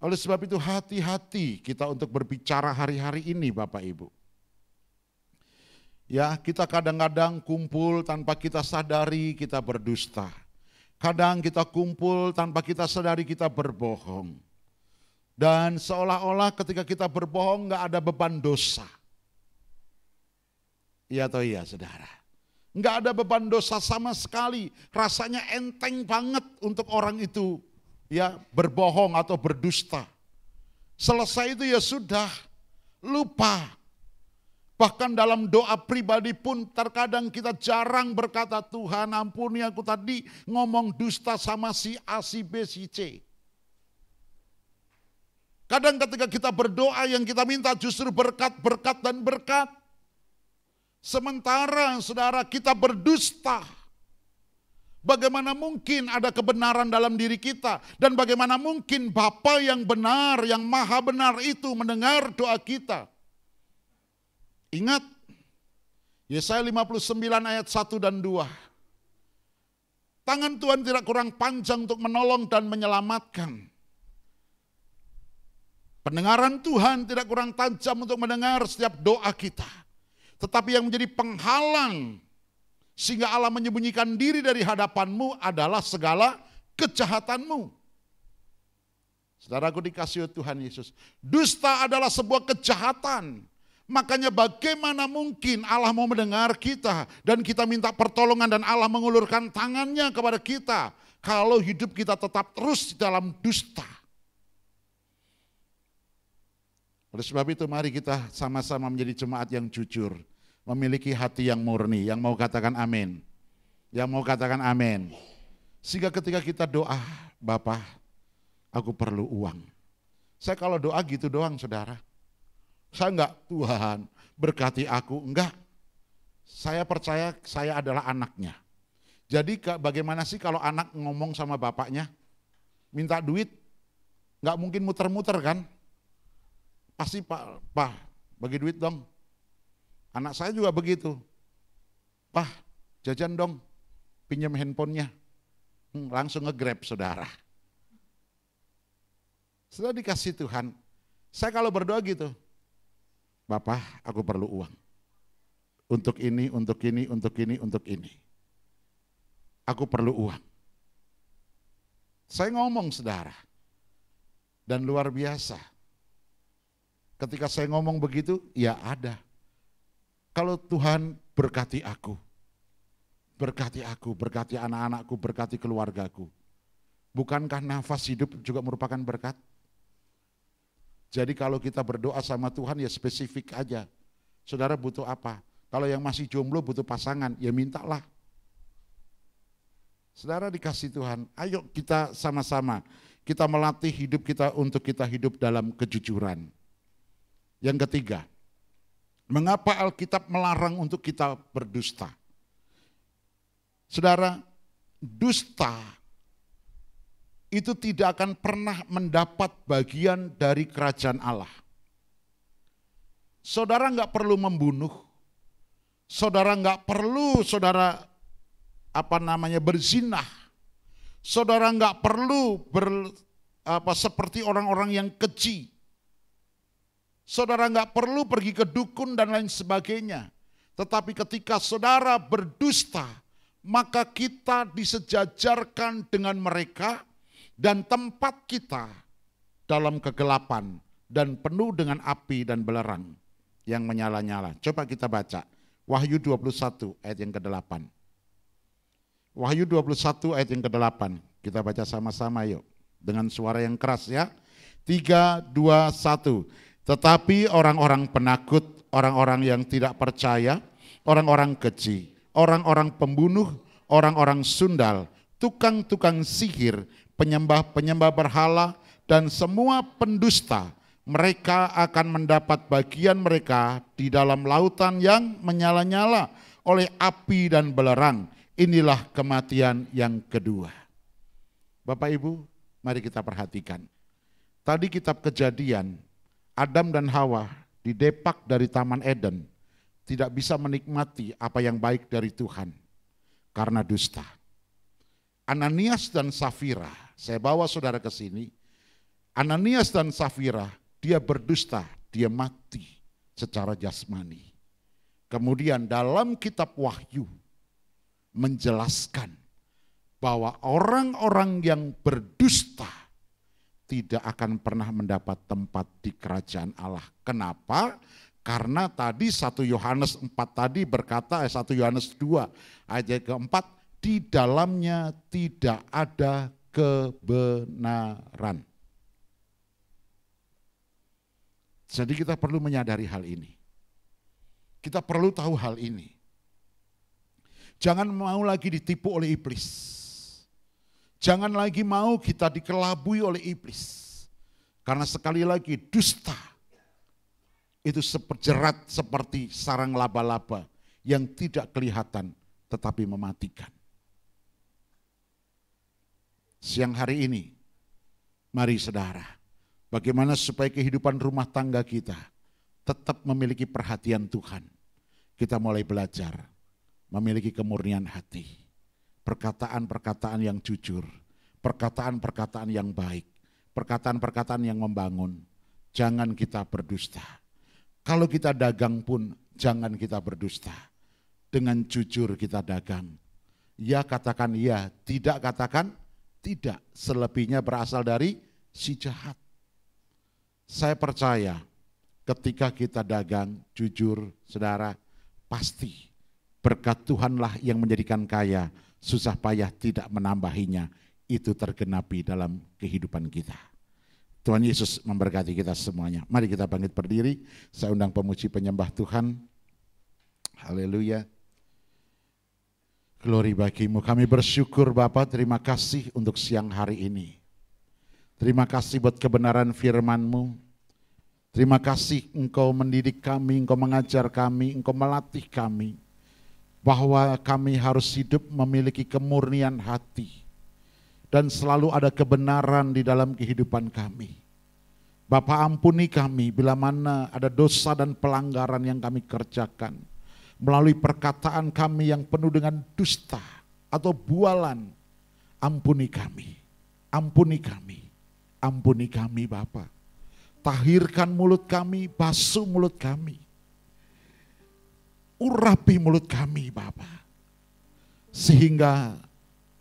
Oleh sebab itu hati-hati kita untuk berbicara hari-hari ini Bapak Ibu. Ya, kita kadang-kadang kumpul tanpa kita sadari kita berdusta. Kadang kita kumpul tanpa kita sadari kita berbohong. Dan seolah-olah ketika kita berbohong gak ada beban dosa. Iya atau iya saudara? Enggak ada beban dosa sama sekali. Rasanya enteng banget untuk orang itu ya berbohong atau berdusta. Selesai itu ya sudah, lupa. Bahkan dalam doa pribadi pun terkadang kita jarang berkata, Tuhan ampuni aku tadi ngomong dusta sama si A, si B, si C. Kadang ketika kita berdoa yang kita minta justru berkat, berkat, dan berkat. Sementara saudara kita berdusta. Bagaimana mungkin ada kebenaran dalam diri kita? Dan bagaimana mungkin Bapa yang benar, yang maha benar itu mendengar doa kita? Ingat, Yesaya 59 ayat 1 dan 2. Tangan Tuhan tidak kurang panjang untuk menolong dan menyelamatkan. Pendengaran Tuhan tidak kurang tajam untuk mendengar setiap doa kita. Tetapi yang menjadi penghalang sehingga Allah menyembunyikan diri dari hadapanmu adalah segala kejahatanmu. Saudaraku dikasihi Tuhan Yesus, dusta adalah sebuah kejahatan. Makanya bagaimana mungkin Allah mau mendengar kita dan kita minta pertolongan dan Allah mengulurkan tangannya kepada kita kalau hidup kita tetap terus di dalam dusta. Oleh sebab itu mari kita sama-sama menjadi jemaat yang jujur, memiliki hati yang murni, yang mau katakan amin. Yang mau katakan amin. Sehingga ketika kita doa, Bapak, aku perlu uang. Saya kalau doa gitu doang saudara. Saya enggak, Tuhan berkati aku, enggak. Saya percaya saya adalah anaknya. Jadi bagaimana sih kalau anak ngomong sama bapaknya, minta duit, enggak mungkin muter-muter kan? Pasti Pak, bagi duit dong. Anak saya juga begitu. Pak, jajan dong, pinjam handphonenya. Langsung nge-grab saudara. Sudah dikasih Tuhan. Saya kalau berdoa gitu, Bapak aku perlu uang. Untuk ini, untuk ini, untuk ini, untuk ini. Aku perlu uang. Saya ngomong saudara. Dan luar biasa. Ketika saya ngomong begitu, ya ada. Kalau Tuhan berkati aku, berkati anak-anakku, berkati keluargaku. Bukankah nafas hidup juga merupakan berkat? Jadi kalau kita berdoa sama Tuhan ya spesifik aja. Saudara butuh apa? Kalau yang masih jomblo butuh pasangan, ya mintalah. Saudara dikasih Tuhan, ayo kita sama-sama. Kita melatih hidup kita untuk kita hidup dalam kejujuran. Yang ketiga, mengapa Alkitab melarang untuk kita berdusta? Saudara, dusta itu tidak akan pernah mendapat bagian dari kerajaan Allah. Saudara nggak perlu membunuh, saudara nggak perlu berzinah, saudara nggak perlu seperti orang-orang yang keji. Saudara nggak perlu pergi ke dukun dan lain sebagainya. Tetapi ketika saudara berdusta, maka kita disejajarkan dengan mereka dan tempat kita dalam kegelapan dan penuh dengan api dan belerang yang menyala-nyala. Coba kita baca Wahyu 21 ayat yang ke-8. Wahyu 21 ayat yang ke-8. Kita baca sama-sama yuk. Dengan suara yang keras ya. 3, 2, 1. Tetapi orang-orang penakut, orang-orang yang tidak percaya, orang-orang keji, orang-orang pembunuh, orang-orang sundal, tukang-tukang sihir, penyembah-penyembah berhala, dan semua pendusta, mereka akan mendapat bagian mereka di dalam lautan yang menyala-nyala oleh api dan belerang. Inilah kematian yang kedua. Bapak Ibu, mari kita perhatikan. Tadi kitab Kejadian, Adam dan Hawa didepak dari Taman Eden, tidak bisa menikmati apa yang baik dari Tuhan karena dusta. Ananias dan Safira, saya bawa saudara ke sini. Ananias dan Safira, dia berdusta, dia mati secara jasmani. Kemudian dalam kitab Wahyu menjelaskan bahwa orang-orang yang berdusta tidak akan pernah mendapat tempat di kerajaan Allah. Kenapa? Karena tadi 1 Yohanes 4 tadi berkata, 1 Yohanes 2 ayat keempat, di dalamnya tidak ada kebenaran. Jadi kita perlu menyadari hal ini. Kita perlu tahu hal ini. Jangan mau lagi ditipu oleh iblis. Jangan lagi mau kita dikelabui oleh iblis. Karena sekali lagi dusta itu jerat seperti sarang laba-laba yang tidak kelihatan tetapi mematikan. Siang hari ini, mari saudara, bagaimana supaya kehidupan rumah tangga kita tetap memiliki perhatian Tuhan. Kita mulai belajar memiliki kemurnian hati, perkataan-perkataan yang jujur, perkataan-perkataan yang baik, perkataan-perkataan yang membangun. Jangan kita berdusta. Kalau kita dagang pun jangan kita berdusta. Dengan jujur kita dagang. Ya katakan ya, tidak katakan tidak. Selebihnya berasal dari si jahat. Saya percaya ketika kita dagang jujur, saudara, pasti berkat Tuhanlah yang menjadikan kaya, susah payah tidak menambahinya. Itu tergenapi dalam kehidupan kita. Tuhan Yesus memberkati kita semuanya. Mari kita bangkit berdiri. Saya undang pemuji penyembah Tuhan. Haleluya. Glory bagimu. Kami bersyukur Bapa, terima kasih untuk siang hari ini. Terima kasih buat kebenaran firman-Mu. Terima kasih Engkau mendidik kami, Engkau mengajar kami, Engkau melatih kami. Bahwa kami harus hidup memiliki kemurnian hati. Dan selalu ada kebenaran di dalam kehidupan kami. Bapa, ampuni kami bila mana ada dosa dan pelanggaran yang kami kerjakan. Melalui perkataan kami yang penuh dengan dusta atau bualan. Ampuni kami, ampuni kami, ampuni kami Bapa. Tahirkan mulut kami, basuh mulut kami. Urapi mulut kami Bapa. Sehingga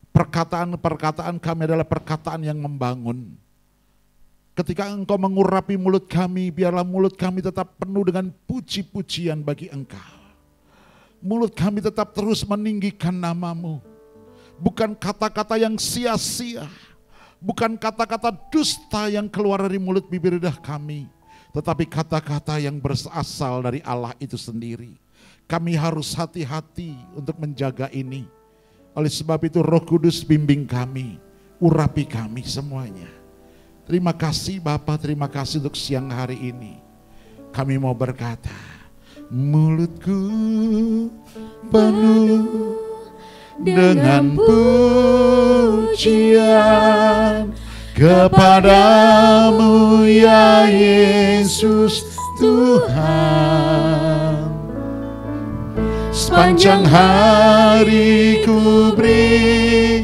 perkataan-perkataan kami adalah perkataan yang membangun. Ketika Engkau mengurapi mulut kami, biarlah mulut kami tetap penuh dengan puji-pujian bagi Engkau. Mulut kami tetap terus meninggikan nama-Mu. Bukan kata-kata yang sia-sia. Bukan kata-kata dusta yang keluar dari mulut bibir lidah kami. Tetapi kata-kata yang berasal dari Allah itu sendiri. Kami harus hati-hati untuk menjaga ini. Oleh sebab itu Roh Kudus bimbing kami. Urapi kami semuanya. Terima kasih Bapa, terima kasih untuk siang hari ini. Kami mau berkata, mulutku penuh dengan pujian kepadamu ya Yesus Tuhan. Sepanjang hari ku beri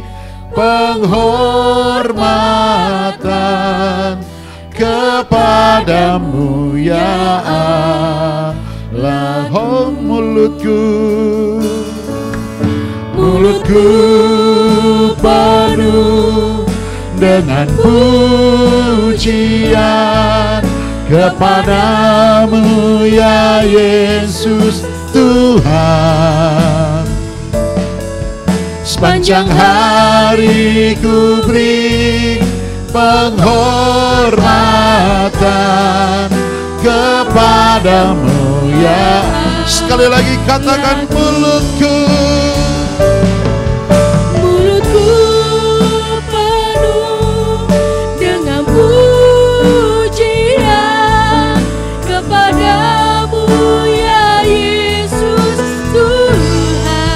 penghormatan kepadamu ya Allah. Oh, mulutku penuh dengan pujian kepadamu ya Yesus Tuhan. Sepanjang hari ku beri penghormatan kepadamu ya. Sekali lagi katakan mulutku penuh dengan pujian kepadamu ya Yesus Tuhan.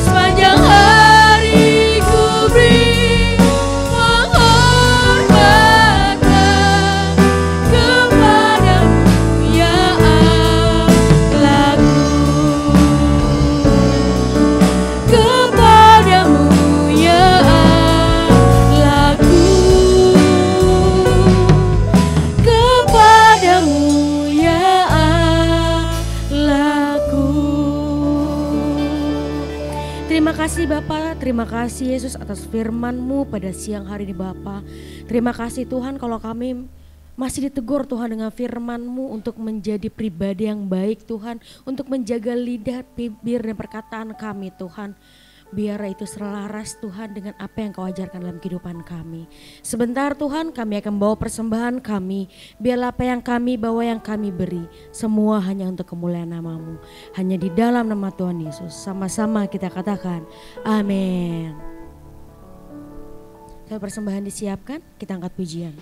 Sepanjang hari ku beri penghormatan kepadamu ya Allahku. Kepadamu ya Allahku. Kepadamu ya Allahku. Terima kasih Bapa, terima kasih Yesus atas firman-Mu pada siang hari ini Bapa. Terima kasih Tuhan kalau kami masih ditegur Tuhan dengan firman-Mu untuk menjadi pribadi yang baik Tuhan. Untuk menjaga lidah, bibir dan perkataan kami Tuhan. biar itu selaras Tuhan dengan apa yang Kau ajarkan dalam kehidupan kami. Sebentar Tuhan kami akan bawa persembahan kami, biarlah apa yang kami bawa, yang kami beri, semua hanya untuk kemuliaan nama-Mu. Hanya di dalam nama Tuhan Yesus, sama-sama kita katakan amin. Kalau persembahan disiapkan, kita angkat pujian.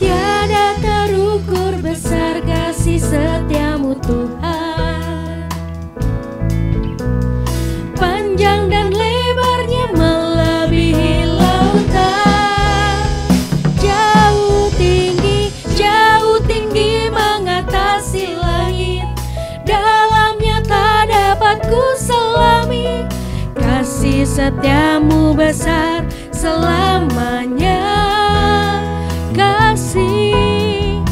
Tiada terukur besar kasih setiamu Tuhan, panjang dan lebarnya melebihi lautan, jauh tinggi mengatasi langit, dalamnya tak dapat ku selami. Kasih setiamu besar selamanya, kasih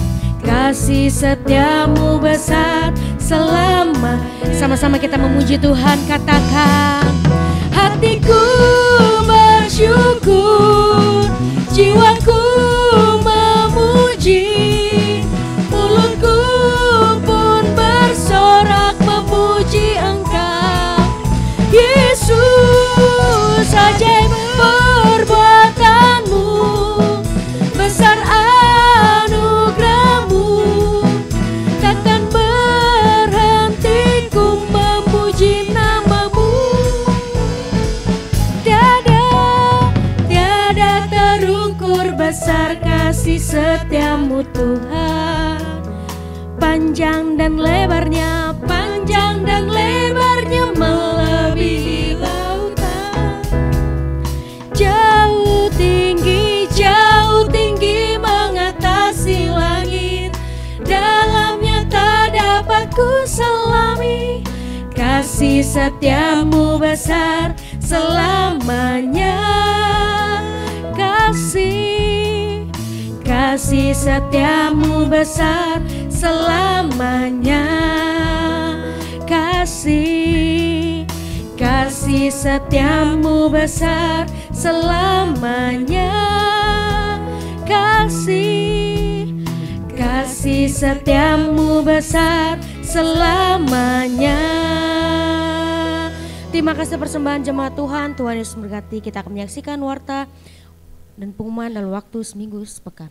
setiamu besar selama. Sama-sama kita memuji Tuhan, katakan hatiku bersyukur, jiwaku memuji, mulutku pun bersorak memuji Engkau. Yesus, ajaib perbuatanmu, besar anugerahmu, takkan berhenti ku memuji nama-Mu. Tiada terukur besar kasih setiamu Tuhan, panjang dan lebarnya melebihi lautan, jauh tinggi mengatasi langit, dalamnya tak dapat ku selami. Kasih setiamu besar selamanya, kasih setiamu besar selamanya, kasih setiamu besar selamanya, kasih setiamu besar selamanya. terima kasih persembahan jemaat Tuhan. Tuhan Yesus memberkati. Kita akan menyaksikan warta dan pengumuman dalam waktu seminggu sepekan.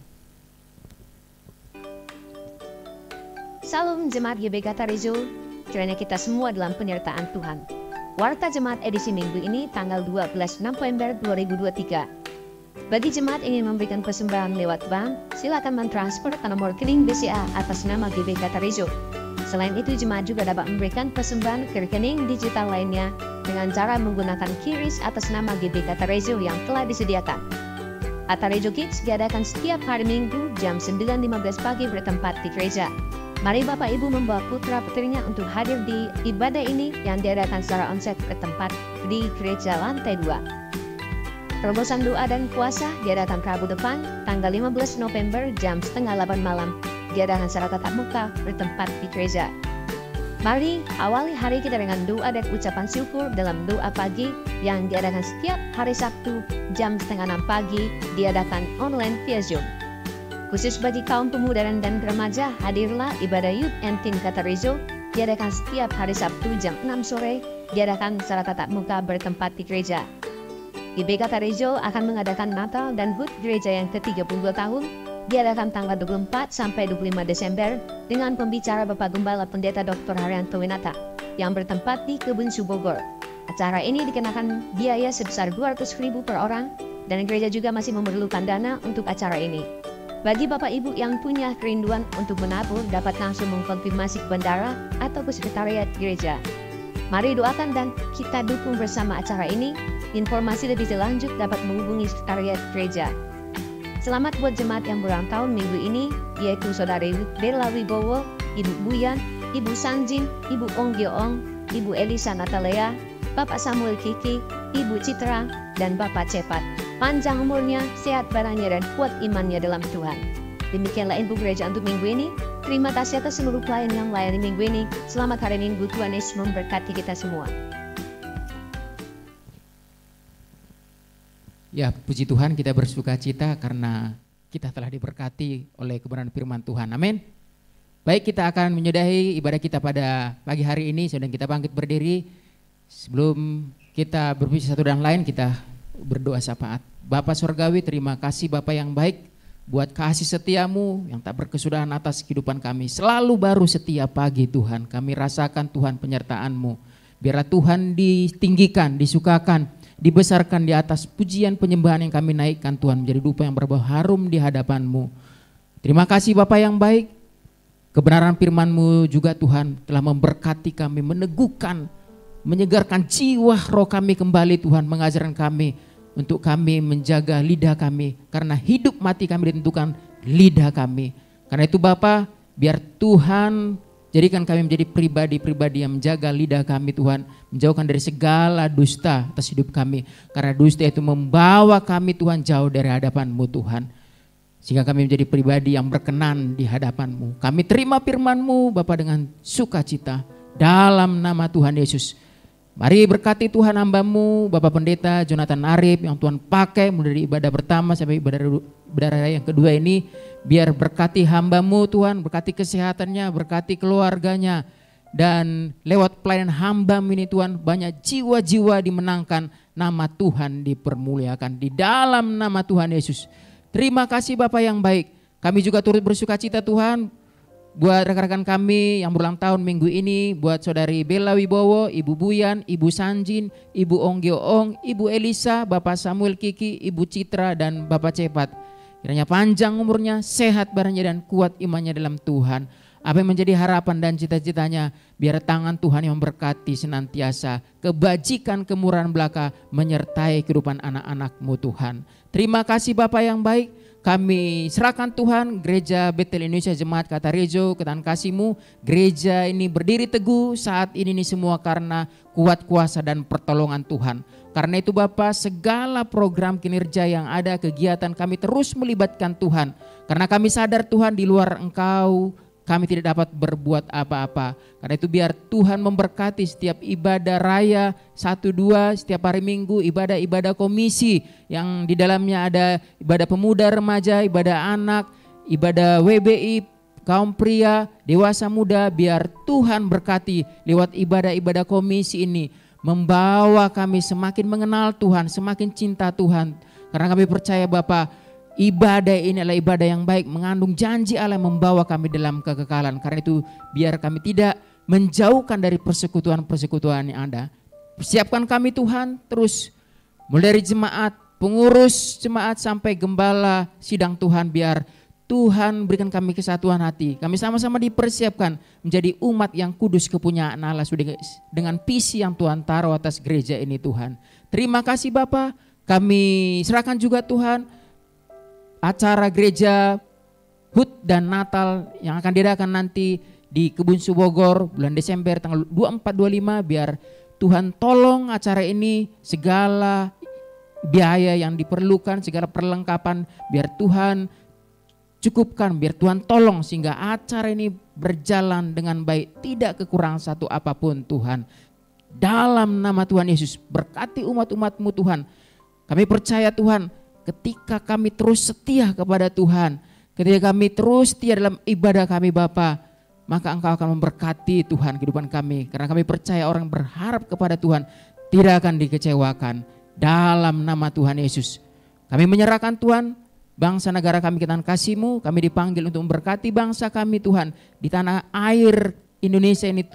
Salam Jemaat GBK Tarejo, kiranya kita semua dalam penyertaan Tuhan. Warta Jemaat edisi minggu ini tanggal 12 November 2023. Bagi jemaat ingin memberikan persembahan lewat bank, silakan mentransfer ke nomor rekening BCA atas nama GBK Tarejo. Selain itu, jemaat juga dapat memberikan persembahan ke rekening digital lainnya dengan cara menggunakan QRIS atas nama GBK Tarejo yang telah disediakan. Tarejo Kids diadakan setiap hari Minggu jam 9.15 pagi bertempat di gereja. Mari Bapak Ibu membawa putra putrinya untuk hadir di ibadah ini yang diadakan secara onsite ke tempat di gereja lantai 2. Terobosan doa dan puasa diadakan Rabu depan tanggal 15 November jam 7:30 malam. Diadakan secara tatap muka bertempat di gereja. Mari awali hari kita dengan doa dan ucapan syukur dalam doa pagi yang diadakan setiap hari Sabtu jam 5:30 pagi, diadakan online via Zoom. Khusus bagi kaum pemuda dan remaja, hadirlah ibadah Youth and Teen Tarejo, diadakan setiap hari Sabtu jam 6 sore, diadakan secara tatap muka bertempat di gereja. GBK Tarejo akan mengadakan Natal dan HUT gereja yang ke-32 tahun, diadakan tanggal 24 sampai 25 Desember dengan pembicara Bapak Gembala Pendeta Dr. Haryanto Winata yang bertempat di Kebun Subogor. Acara ini dikenakan biaya sebesar 200.000 per orang dan gereja juga masih memerlukan dana untuk acara ini. Bagi Bapak Ibu yang punya kerinduan untuk menabur, dapat langsung mengkonfirmasi ke bendara atau ke sekretariat gereja. Mari doakan dan kita dukung bersama acara ini. Informasi lebih lanjut dapat menghubungi sekretariat gereja. Selamat buat jemaat yang berulang tahun minggu ini, yaitu Saudari Bella Wibowo, Ibu Buyan, Ibu Sanjin, Ibu Ong Gyeong, Ibu Elisa Natalea, Bapak Samuel Kiki, Ibu Citra, dan Bapak Cepat. Panjang umurnya, sehat badannya, dan kuat imannya dalam Tuhan. Demikianlah info gereja untuk minggu ini. Terima kasih atas seluruh pelayan yang melayani minggu ini. Selamat hari Minggu, Tuhan Yesus memberkati kita semua. Ya, puji Tuhan, kita bersuka cita karena kita telah diberkati oleh kebenaran firman Tuhan. Amin. Baik, kita akan menyudahi ibadah kita pada pagi hari ini. Sedang kita bangkit berdiri. Sebelum kita berbicara satu dan lain, kita berdoa syafaat. Bapa Surgawi, terima kasih Bapa yang baik buat kasih setiamu yang tak berkesudahan atas kehidupan kami. Selalu baru setiap pagi Tuhan, kami rasakan Tuhan penyertaan-Mu. Biarlah Tuhan ditinggikan, disukakan, dibesarkan di atas pujian penyembahan yang kami naikkan Tuhan, menjadi dupa yang berbau harum di hadapan-Mu. Terima kasih Bapa yang baik, kebenaran firman-Mu juga Tuhan telah memberkati kami, meneguhkan, menyegarkan jiwa roh kami kembali Tuhan, mengajarkan kami untuk kami menjaga lidah kami, karena hidup mati kami ditentukan lidah kami. Karena itu Bapa, biar Tuhan jadikan kami menjadi pribadi-pribadi yang menjaga lidah kami Tuhan, menjauhkan dari segala dusta atas hidup kami, karena dusta itu membawa kami Tuhan jauh dari hadapan-Mu Tuhan, sehingga kami menjadi pribadi yang berkenan di hadapan-Mu. Kami terima firman-Mu Bapa dengan sukacita dalam nama Tuhan Yesus. Mari berkati Tuhan hamba-Mu, Bapak Pendeta Jonathan Arif yang Tuhan pakai mulai dari ibadah pertama sampai ibadah yang kedua ini. Biar berkati hamba-Mu Tuhan, berkati kesehatannya, berkati keluarganya. Dan lewat pelayanan hamba-Mu ini Tuhan, banyak jiwa-jiwa dimenangkan, nama Tuhan dipermuliakan di dalam nama Tuhan Yesus. Terima kasih Bapak yang baik. Kami juga turut bersuka cita Tuhan buat rekan-rekan kami yang berulang tahun minggu ini, buat saudari Bella Wibowo, Ibu Buyan, Ibu Sanjin, Ibu Onggyo Ong, Ibu Elisa, Bapak Samuel Kiki, Ibu Citra, dan Bapak Cepat. Kiranya panjang umurnya, sehat badannya, dan kuat imannya dalam Tuhan. Apa yang menjadi harapan dan cita-citanya, biar tangan Tuhan yang memberkati senantiasa, kebajikan kemurahan belaka menyertai kehidupan anak-anak-Mu Tuhan. Terima kasih Bapak yang baik. Kami serahkan Tuhan Gereja Betel Indonesia Jemaat Kata Rejo ke tangan kasih-Mu. Gereja ini berdiri teguh saat ini semua karena kuat kuasa dan pertolongan Tuhan. Karena itu Bapak, segala program kinerja yang ada, kegiatan kami terus melibatkan Tuhan. Karena kami sadar Tuhan, di luar Engkau kami tidak dapat berbuat apa-apa. Karena itu biar Tuhan memberkati setiap ibadah raya 1-2, setiap hari Minggu, ibadah-ibadah komisi yang di dalamnya ada ibadah pemuda remaja, ibadah anak, ibadah WBI, kaum pria, dewasa muda. Biar Tuhan berkati lewat ibadah-ibadah komisi ini, membawa kami semakin mengenal Tuhan, semakin cinta Tuhan. Karena kami percaya Bapak, ibadah ini adalah ibadah yang baik, mengandung janji Allah yang membawa kami dalam kekekalan. Karena itu biar kami tidak menjauhkan dari persekutuan-persekutuan yang ada. Persiapkan kami Tuhan terus, mulai dari jemaat, pengurus jemaat sampai gembala sidang Tuhan. Biar Tuhan berikan kami kesatuan hati. Kami sama-sama dipersiapkan menjadi umat yang kudus kepunyaan Allah dengan visi yang Tuhan taruh atas gereja ini Tuhan. Terima kasih Bapa. Kami serahkan juga Tuhan acara gereja HUT dan Natal yang akan diadakan nanti di Kebun Subogor bulan Desember tanggal 24-25. Biar Tuhan tolong acara ini, segala biaya yang diperlukan, segala perlengkapan biar Tuhan cukupkan, biar Tuhan tolong sehingga acara ini berjalan dengan baik, tidak kekurangan satu apapun Tuhan. Dalam nama Tuhan Yesus, berkati umat-umat-Mu Tuhan. Kami percaya Tuhan, ketika kami terus setia kepada Tuhan, ketika kami terus setia dalam ibadah kami Bapa, maka Engkau akan memberkati Tuhan kehidupan kami. Karena kami percaya orang berharap kepada Tuhan tidak akan dikecewakan. Dalam nama Tuhan Yesus, kami menyerahkan Tuhan bangsa negara kami ke tangan kasih-Mu. Kami dipanggil untuk memberkati bangsa kami Tuhan di tanah air Indonesia ini,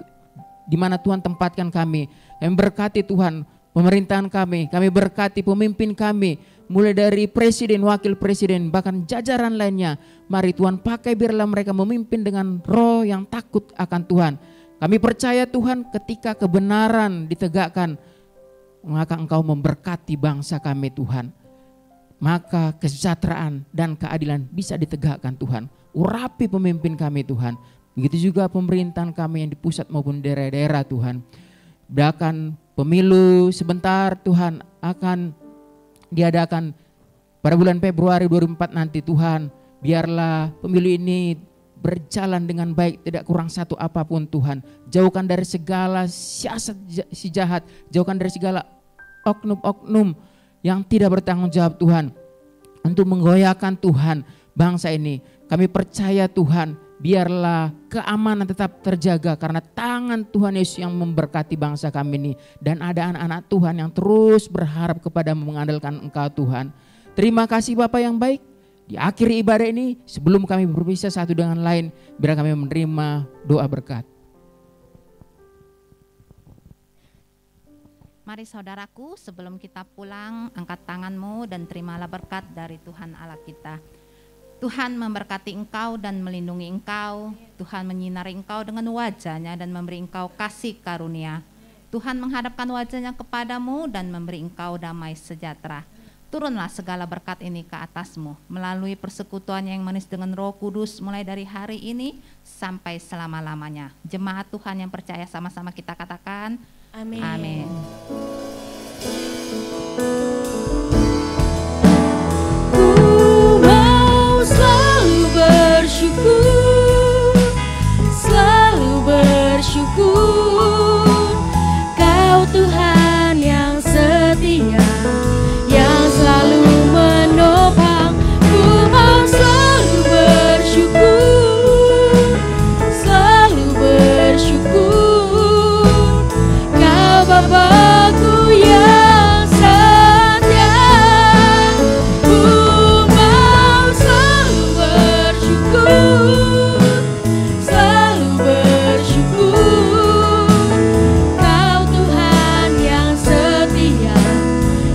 di mana Tuhan tempatkan kami. Kami berkati Tuhan pemerintahan kami, kami berkati pemimpin kami, mulai dari presiden, wakil presiden, bahkan jajaran lainnya. Mari Tuhan pakai, biarlah mereka memimpin dengan roh yang takut akan Tuhan. Kami percaya Tuhan, ketika kebenaran ditegakkan, maka Engkau memberkati bangsa kami Tuhan. Maka kesejahteraan dan keadilan bisa ditegakkan Tuhan. Urapi pemimpin kami Tuhan. Begitu juga pemerintahan kami yang di pusat maupun daerah-daerah Tuhan. Bahkan pemilu sebentar Tuhan akan diadakan pada bulan Februari 2004 nanti Tuhan. Biarlah pemilu ini berjalan dengan baik, tidak kurang satu apapun Tuhan. Jauhkan dari segala siasat si jahat, jauhkan dari segala oknum-oknum yang tidak bertanggung jawab Tuhan, untuk menggoyahkan Tuhan bangsa ini. Kami percaya Tuhan, biarlah keamanan tetap terjaga karena tangan Tuhan Yesus yang memberkati bangsa kami ini. Dan ada anak-anak Tuhan yang terus berharap kepada mengandalkan Engkau Tuhan. Terima kasih Bapa yang baik. Di akhir ibadah ini, sebelum kami berpisah satu dengan lain, biar kami menerima doa berkat. Mari saudaraku, sebelum kita pulang, angkat tanganmu dan terimalah berkat dari Tuhan Allah kita. Tuhan memberkati engkau dan melindungi engkau. Tuhan menyinari engkau dengan wajah-Nya dan memberi engkau kasih karunia. Tuhan menghadapkan wajah-Nya kepadamu dan memberi engkau damai sejahtera. Turunlah segala berkat ini ke atasmu melalui persekutuan yang manis dengan Roh Kudus mulai dari hari ini sampai selama-lamanya. Jemaat Tuhan yang percaya sama-sama kita katakan Amin. Amin. Ku mau selalu bersyukur, selalu bersyukur. Kau Tuhan yang setia, yang selalu menopang. Ku mau selalu bersyukur, selalu bersyukur. Kau Bapa-Ku yang setia. Ku mau selalu bersyukur, selalu bersyukur. Kau Tuhan yang setia,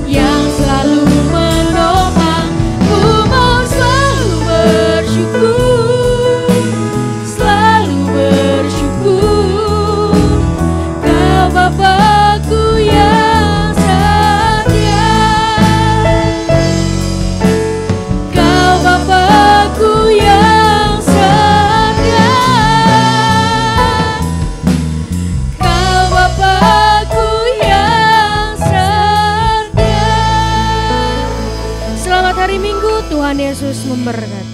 yang selalu menopang. Ku mau selalu bersyukur, selalu bersyukur. Kau Bapa-Ku yang setia, Kau Bapa-Ku yang setia, Kau Bapa-Ku yang setia. Selamat hari Minggu, Tuhan Yesus memberkati.